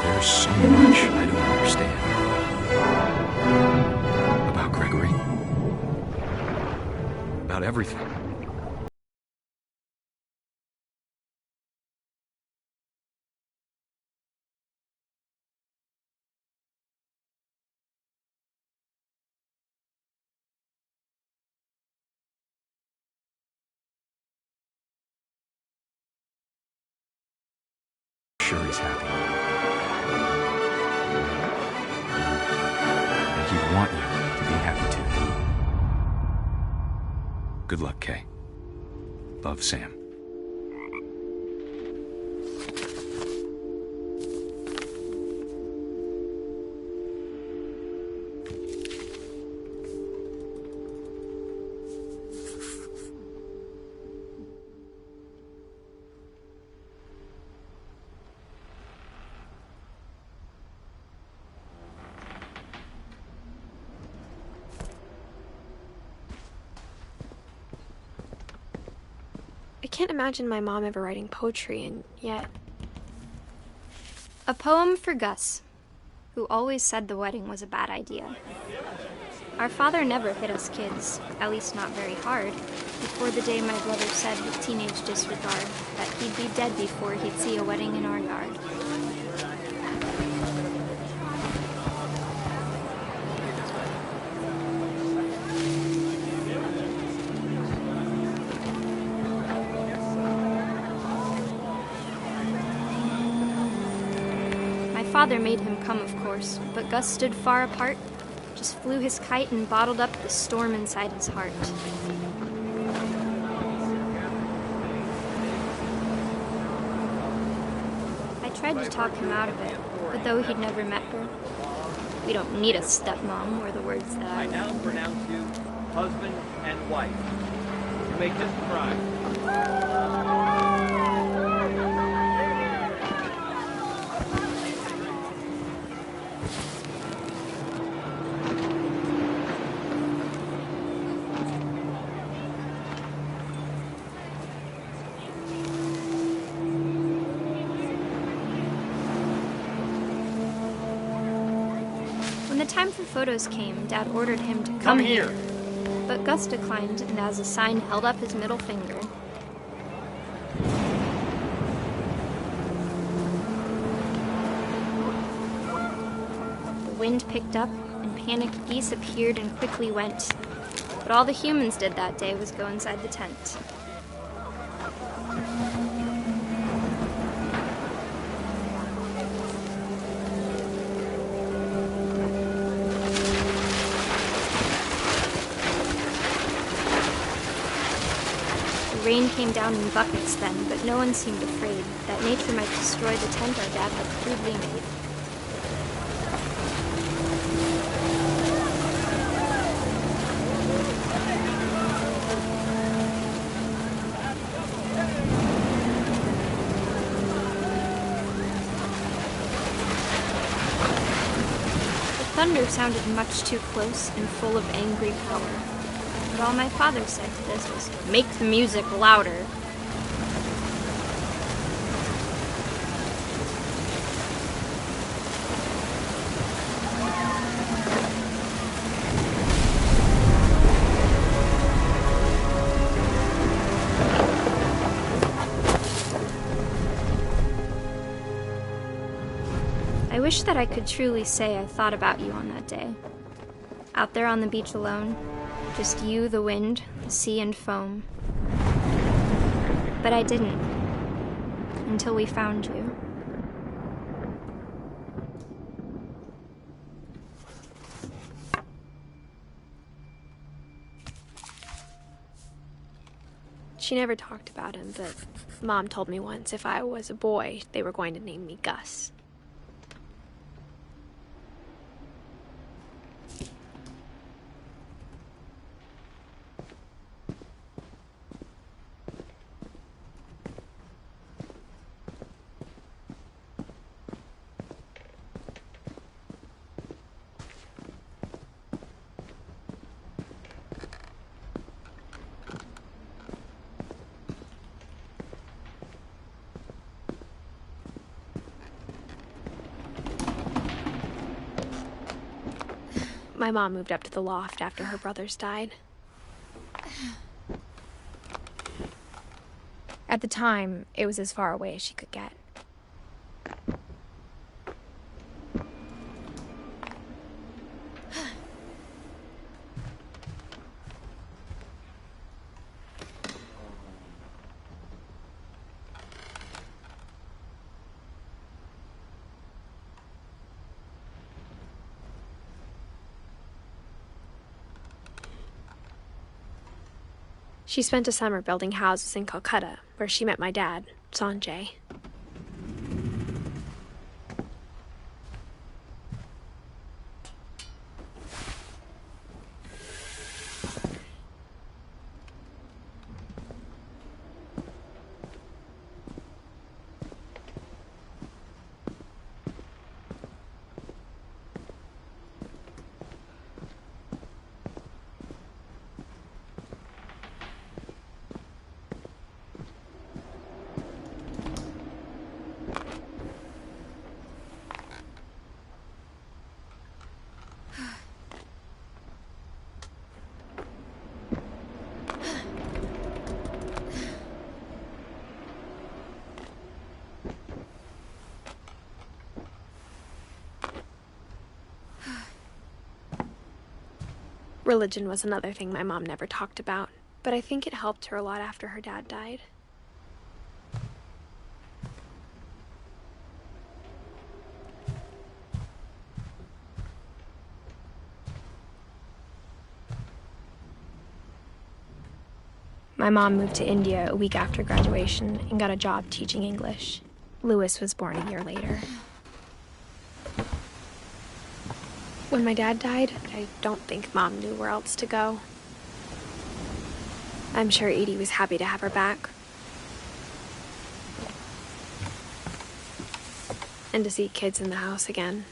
There's so much I don't understand about Gregory, about everything. Sure he's happy. And he'd want you to be happy too. Good luck, Kay. Love, Sam. I can't imagine my mom ever writing poetry, and yet... A poem for Gus, who always said the wedding was a bad idea. Our father never hit us kids, at least not very hard, before the day my brother said with teenage disregard that he'd be dead before he'd see a wedding in our yard. father made him come, of course, but Gus stood far apart, just flew his kite and bottled up the storm inside his heart. I tried to talk him out of it, but though he'd never met her, we don't need a stepmom, were the words that I now pronounce you husband and wife. You may kiss the bride. When the time for photos came, Dad ordered him to come here. But Gus declined, and as a sign held up his middle finger. The wind picked up, and panicked geese appeared and quickly went. But all the humans did that day was go inside the tent. The rain came down in buckets then, but no one seemed afraid that nature might destroy the tent our dad had crudely made. The thunder sounded much too close and full of angry power. But all my father said to this was, "Make the music louder." I wish that I could truly say I thought about you on that day. Out there on the beach alone, just you, the wind, the sea, and foam. But I didn't. Until we found you. She never talked about him, but Mom told me once if I was a boy, they were going to name me Gus. My mom moved up to the loft after her brothers died. At the time, it was as far away as she could get. She spent a summer building houses in Calcutta, where she met my dad, Sanjay. Religion was another thing my mom never talked about, but I think it helped her a lot after her dad died. My mom moved to India a week after graduation and got a job teaching English. Louis was born a year later. When my dad died, I don't think Mom knew where else to go. I'm sure Edie was happy to have her back. And to see kids in the house again.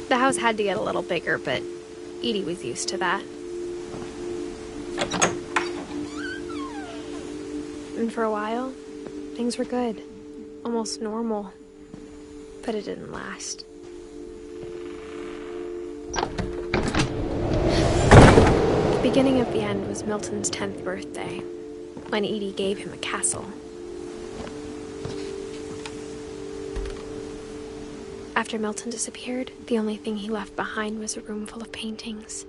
The house had to get a little bigger, but Edie was used to that. And for a while, things were good. Almost normal. But it didn't last. The beginning of the end was Milton's 10th birthday, when Edie gave him a castle. After Milton disappeared, the only thing he left behind was a room full of paintings.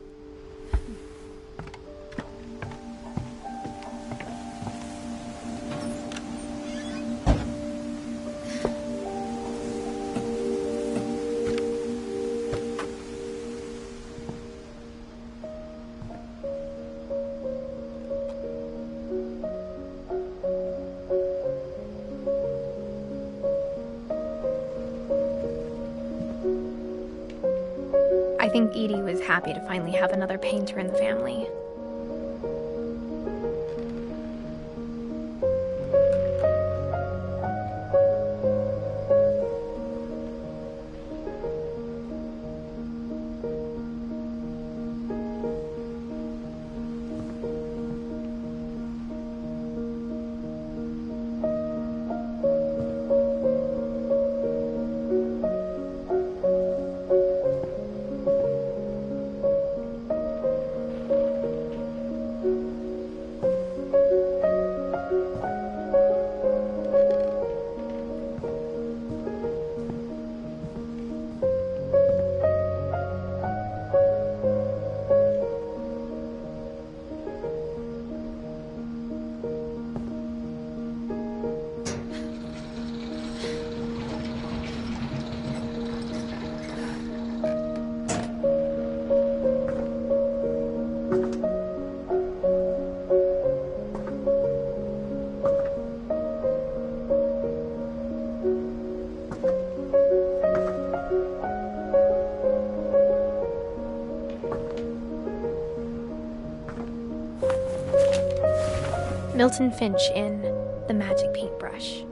I think Edie was happy to finally have another painter in the family. Milton Finch in The Magic Paintbrush.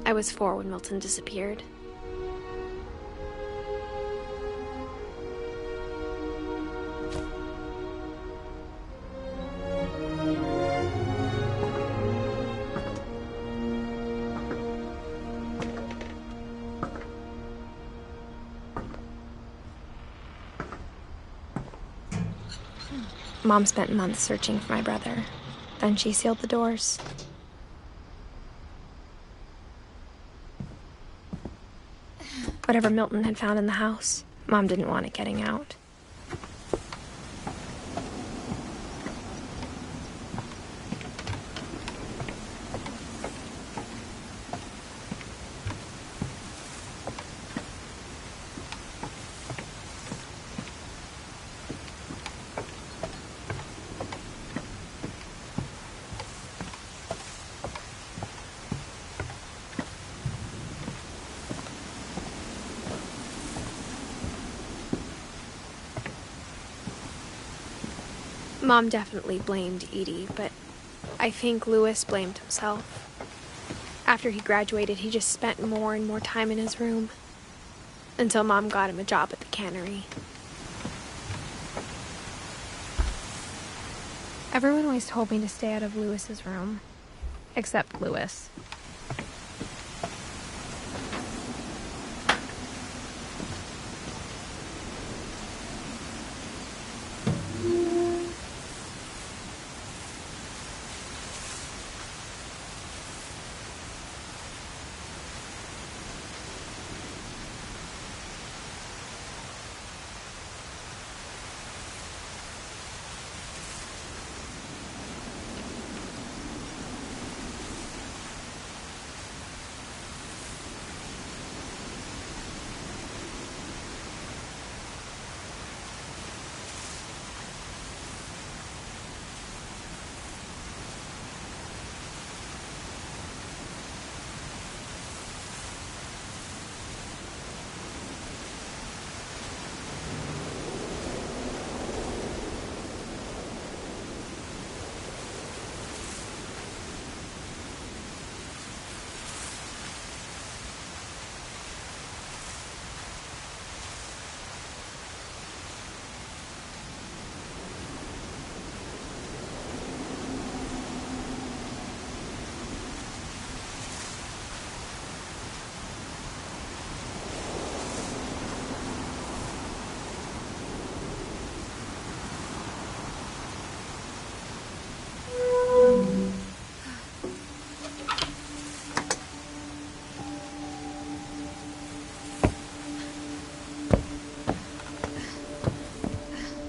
I was 4 when Milton disappeared. Mom spent months searching for my brother. Then she sealed the doors. Whatever Milton had found in the house, Mom didn't want it getting out. Mom definitely blamed Edie, but I think Louis blamed himself. After he graduated, he just spent more and more time in his room. until Mom got him a job at the cannery. Everyone always told me to stay out of Lewis's room, except Lewis.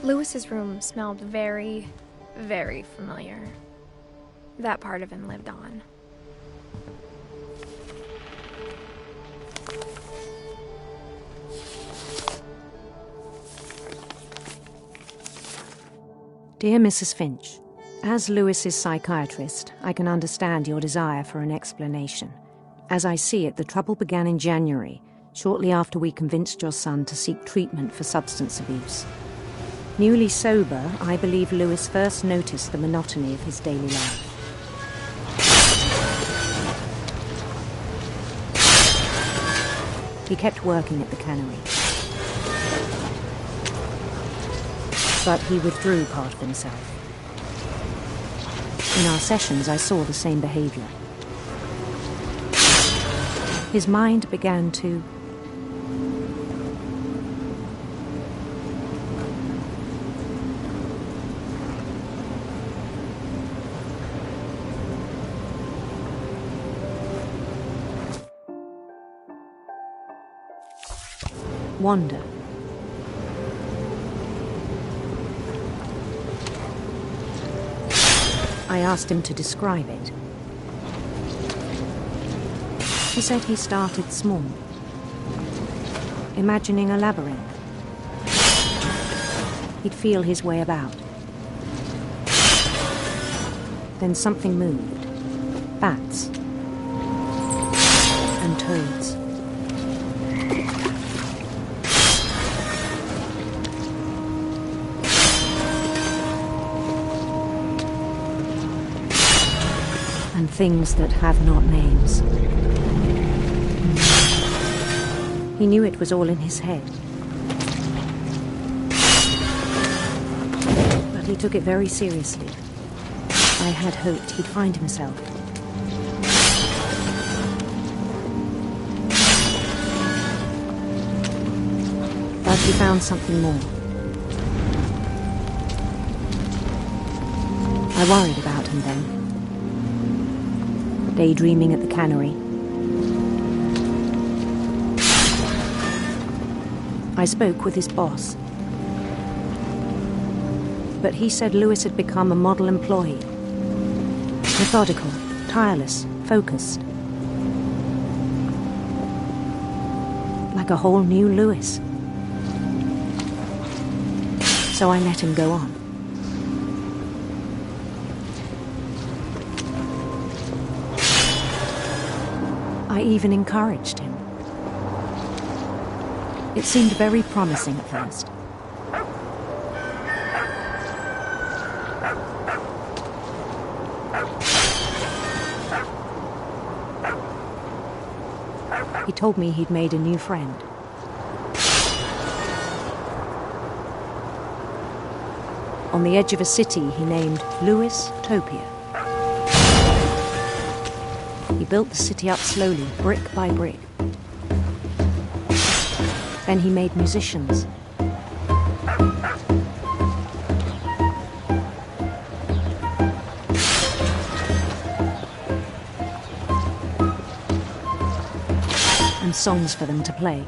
Lewis's room smelled very, very familiar. That part of him lived on. Dear Mrs. Finch, as Lewis's psychiatrist, I can understand your desire for an explanation. As I see it, the trouble began in January, shortly after we convinced your son to seek treatment for substance abuse. Newly sober, I believe Lewis first noticed the monotony of his daily life. He kept working at the cannery. But he withdrew part of himself. In our sessions, I saw the same behavior. His mind began to wander. I asked him to describe it. He said he started small, imagining a labyrinth. He'd feel his way about. Then something moved. Bats. And toads. And things that have not names. He knew it was all in his head. But he took it very seriously. I had hoped he'd find himself. But he found something more. I worried about him then. Daydreaming at the cannery. I spoke with his boss. But he said Lewis had become a model employee. Methodical, tireless, focused. Like a whole new Lewis. So I let him go on. I even encouraged him. It seemed very promising at first. He told me he'd made a new friend. On the edge of a city he named Louis Topia. He built the city up slowly, brick by brick. Then he made musicians. And songs for them to play.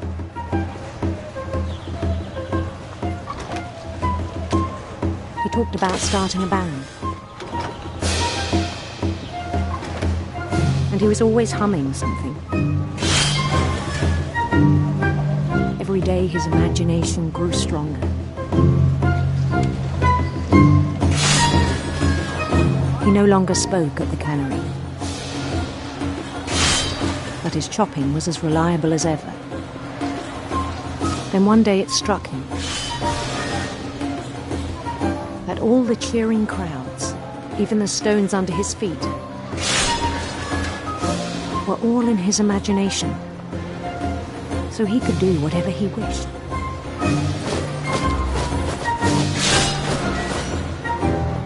He talked about starting a band. And he was always humming something. Every day his imagination grew stronger. He no longer spoke at the cannery. But his chopping was as reliable as ever. Then one day it struck him that all the cheering crowds, even the stones under his feet, were all in his imagination, so he could do whatever he wished.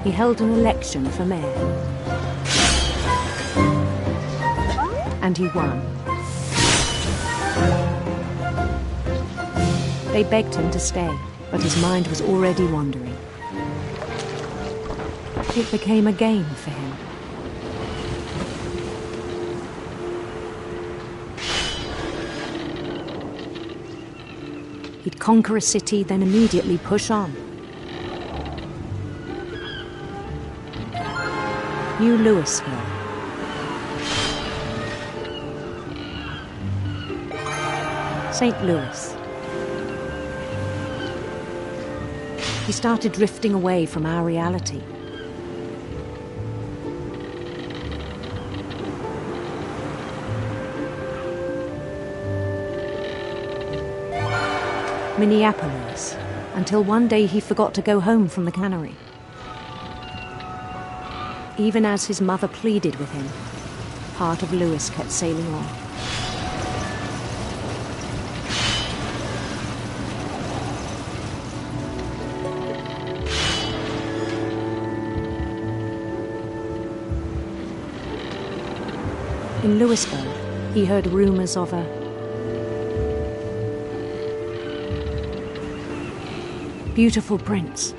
He held an election for mayor, and he won. They begged him to stay, but his mind was already wandering. It became a game for him. He'd conquer a city, then immediately push on. New Louisville. St. Louis. He started drifting away from our reality. Minneapolis, until one day he forgot to go home from the cannery. Even as his mother pleaded with him, part of Louis kept sailing on. In Louisburg, he heard rumors of a beautiful prince.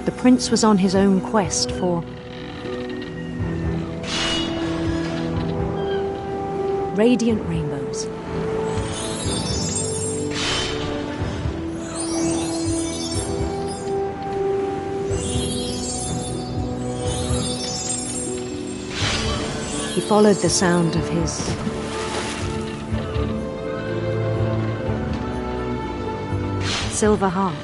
The prince was on his own quest for radiant rainbows. He followed the sound of his silver harp.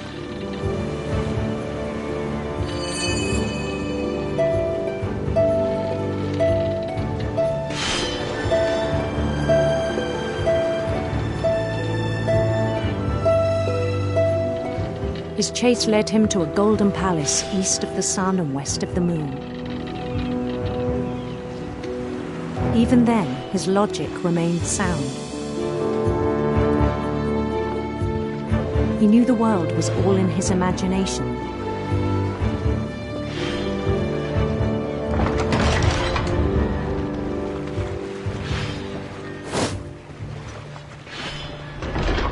His chase led him to a golden palace east of the sun and west of the moon. Even then, his logic remained sound. He knew the world was all in his imagination.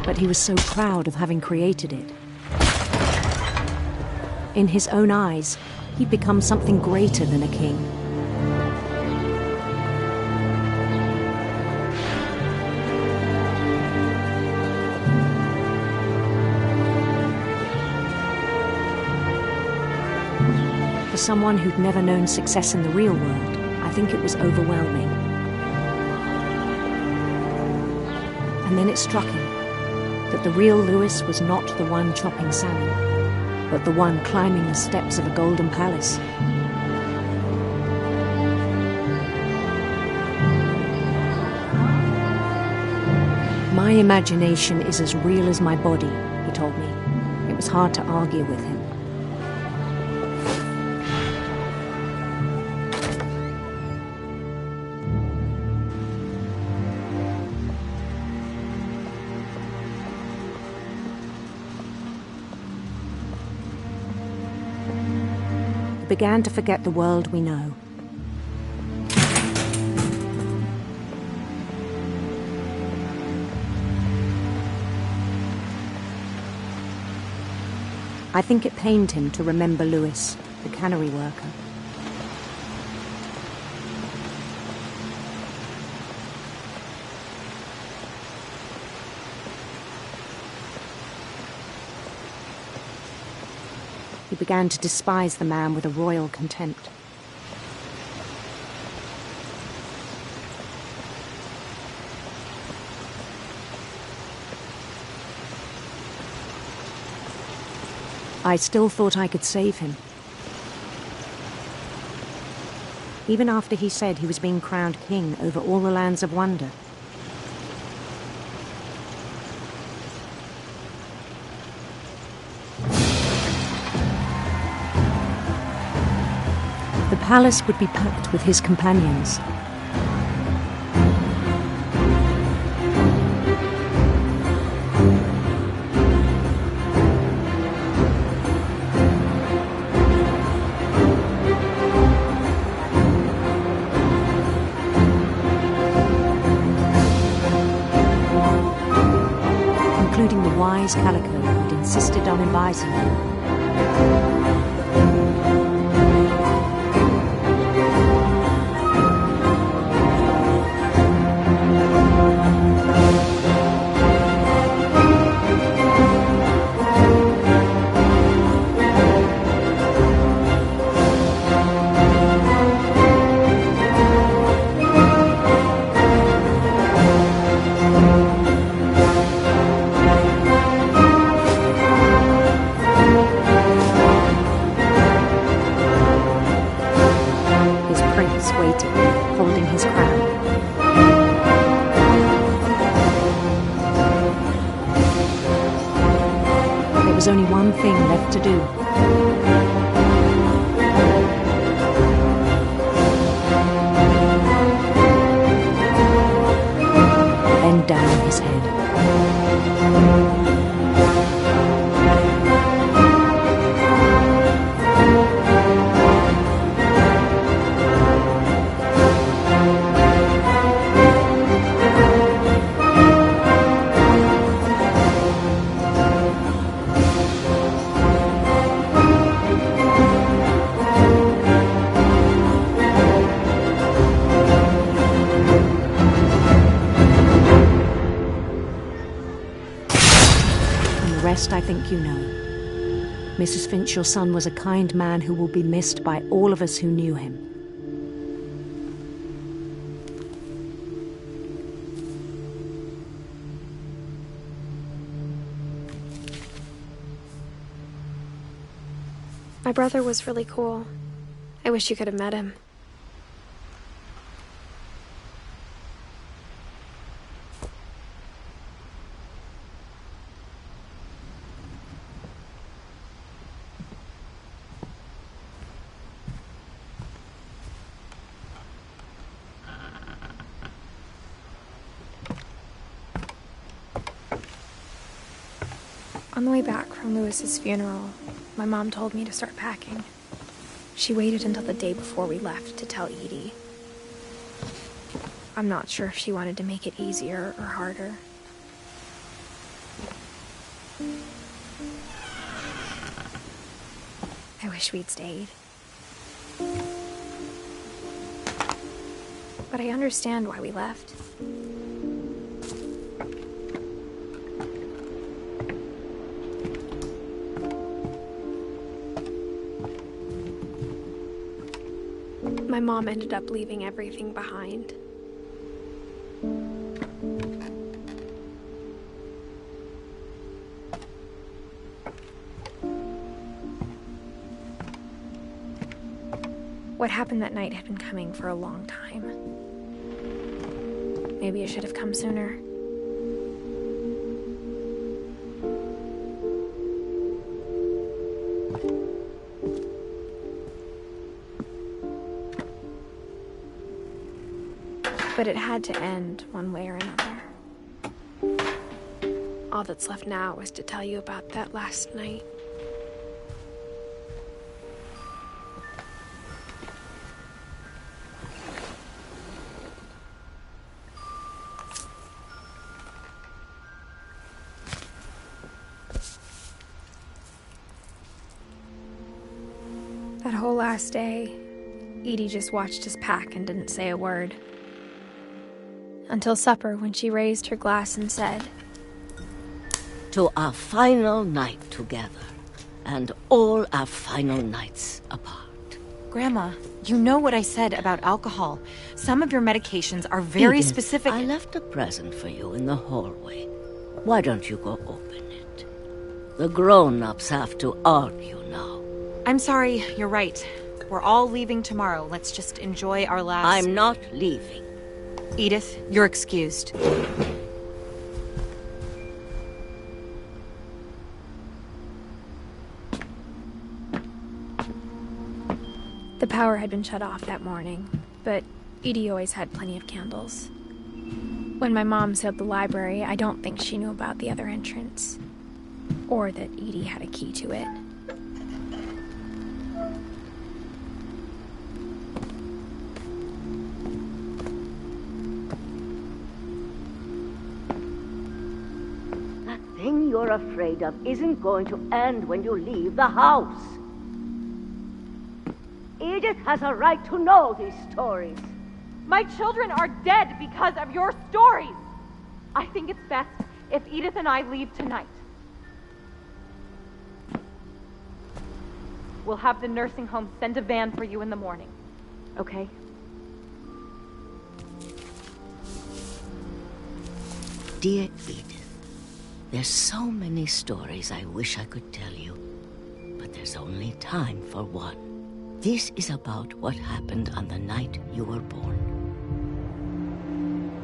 But he was so proud of having created it. In his own eyes, he'd become something greater than a king. For someone who'd never known success in the real world, I think it was overwhelming. And then it struck him that the real Louis was not the one chopping salmon, but the one climbing the steps of a golden palace. My imagination is as real as my body, he told me. It was hard to argue with him. He began to forget the world we know. I think it pained him to remember Lewis, the cannery worker. He began to despise the man with a royal contempt. I still thought I could save him. Even after he said he was being crowned king over all the lands of wonder. The palace would be packed with his companions. Including the wise Calico who'd insisted on advising him. Holding his crown. There was only one thing left to do. Bend down his head. I think you know. Mrs. Finch, your son was a kind man who will be missed by all of us who knew him. My brother was really cool. I wish you could have met him. On the way back from Lewis's funeral, my mom told me to start packing. She waited until the day before we left to tell Edie. I'm not sure if she wanted to make it easier or harder. I wish we'd stayed. But I understand why we left. My mom ended up leaving everything behind. What happened that night had been coming for a long time. Maybe it should have come sooner. But it had to end one way or another. All that's left now is to tell you about that last night. That whole last day, Edie just watched us pack and didn't say a word. Until supper, when she raised her glass and said, "To our final night together, and all our final nights apart." Grandma, you know what I said about alcohol. Some of your medications are very Edith, specific. I left a present for you in the hallway. Why don't you go open it? The grown-ups have to argue now. I'm sorry, you're right. We're all leaving tomorrow. Let's just enjoy our last... I'm not leaving. Edith, you're excused. The power had been shut off that morning, but Edie always had plenty of candles. When my mom sealed the library, I don't think she knew about the other entrance, or that Edie had a key to it. That thing you're afraid of isn't going to end when you leave the house. Edith has a right to know these stories. My children are dead because of your stories. I think it's best if Edith and I leave tonight. We'll have the nursing home send a van for you in the morning, okay? Dear Edith, there's so many stories I wish I could tell you, but there's only time for one. This is about what happened on the night you were born.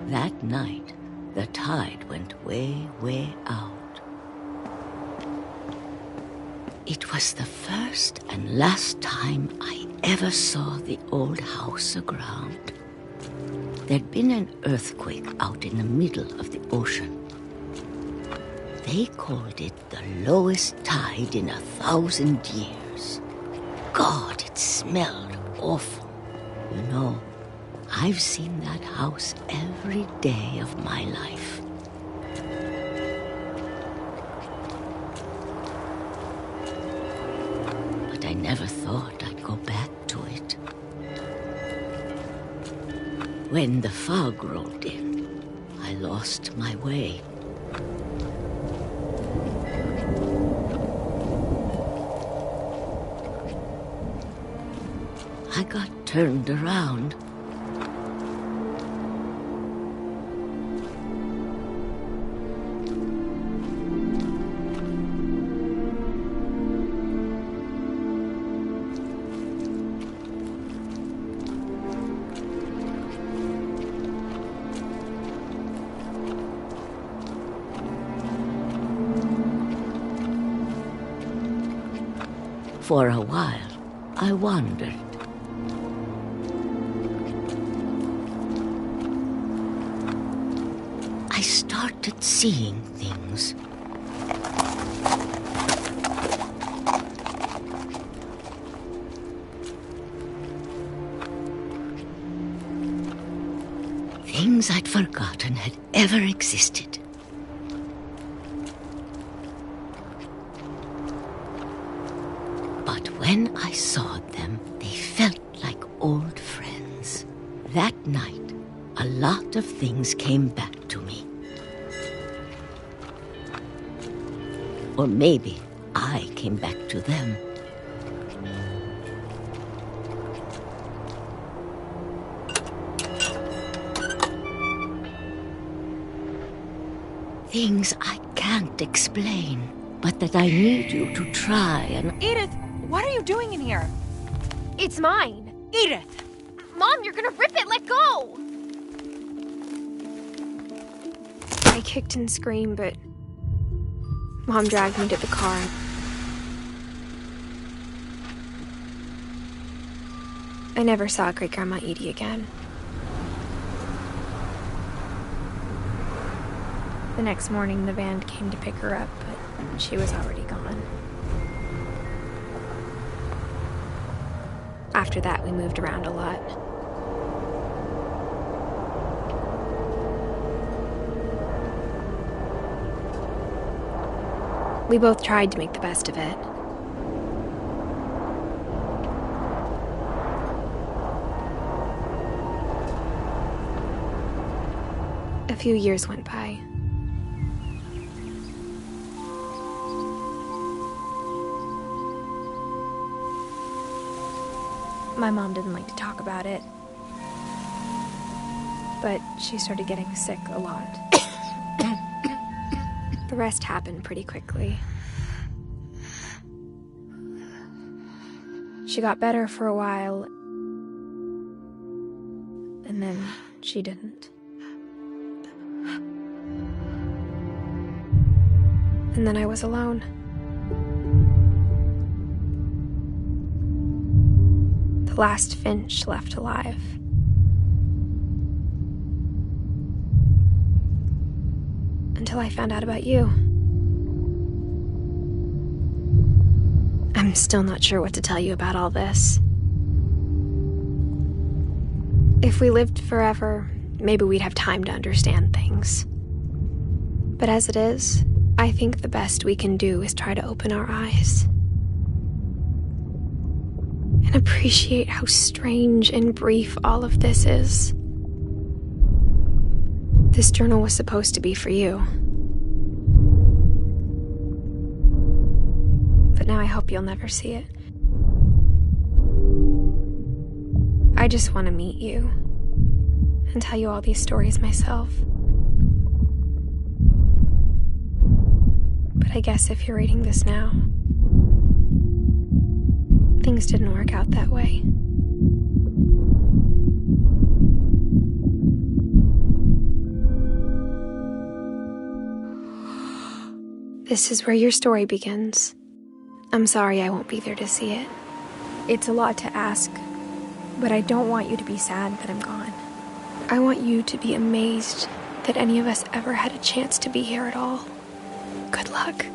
That night, the tide went way, way out. It was the first and last time I ever saw the old house aground. There'd been an earthquake out in the middle of the ocean. They called it the lowest tide in 1,000 years. God, it smelled awful. You know, I've seen that house every day of my life. But I never thought I'd go back to it. When the fog rolled in, I lost my way. I got turned around. For a while, I wandered. I started seeing things. Things I'd forgotten had ever existed. But when I saw them, they felt like old friends. That night, a lot of things came back to me. Or maybe I came back to them. Things I can't explain, but that I need you to try and... Edith, what are you doing in here? It's mine. Edith! Mom, you're gonna rip it! Let go! I kicked and screamed, but Mom dragged me to the car. I never saw Great-Grandma Edie again. The next morning, the van came to pick her up, but she was already gone. After that, we moved around a lot. We both tried to make the best of it. A few years went by. My mom didn't like to talk about it, but she started getting sick a lot. The rest happened pretty quickly. She got better for a while, and then she didn't. And then I was alone. The last Finch left alive. Until I found out about you. I'm still not sure what to tell you about all this. If we lived forever, maybe we'd have time to understand things. But as it is, I think the best we can do is try to open our eyes. And appreciate how strange and brief all of this is. This journal was supposed to be for you. But now I hope you'll never see it. I just want to meet you and tell you all these stories myself. But I guess if you're reading this now, things didn't work out that way. This is where your story begins. I'm sorry I won't be there to see it. It's a lot to ask, but I don't want you to be sad that I'm gone. I want you to be amazed that any of us ever had a chance to be here at all. Good luck.